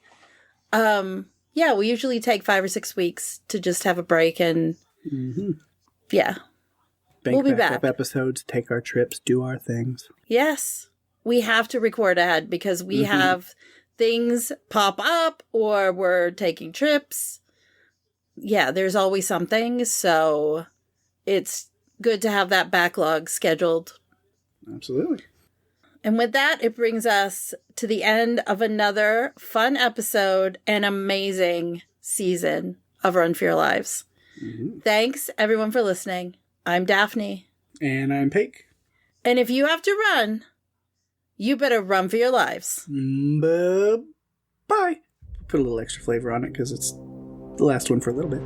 we usually take 5 or 6 weeks to just have a break and we'll be back. Up episodes, take our trips, do our things. Yes, we have to record ahead because we have things pop up or we're taking trips. Yeah, there's always something, so it's good to have that backlog scheduled. Absolutely. And with that, it brings us to the end of another fun episode and amazing season of Run for Your Lives. Thanks, everyone, for listening. I'm Daphne. And I'm Pake. And if you have to run, you better run for your lives. Bye. Put a little extra flavor on it because it's the last one for a little bit.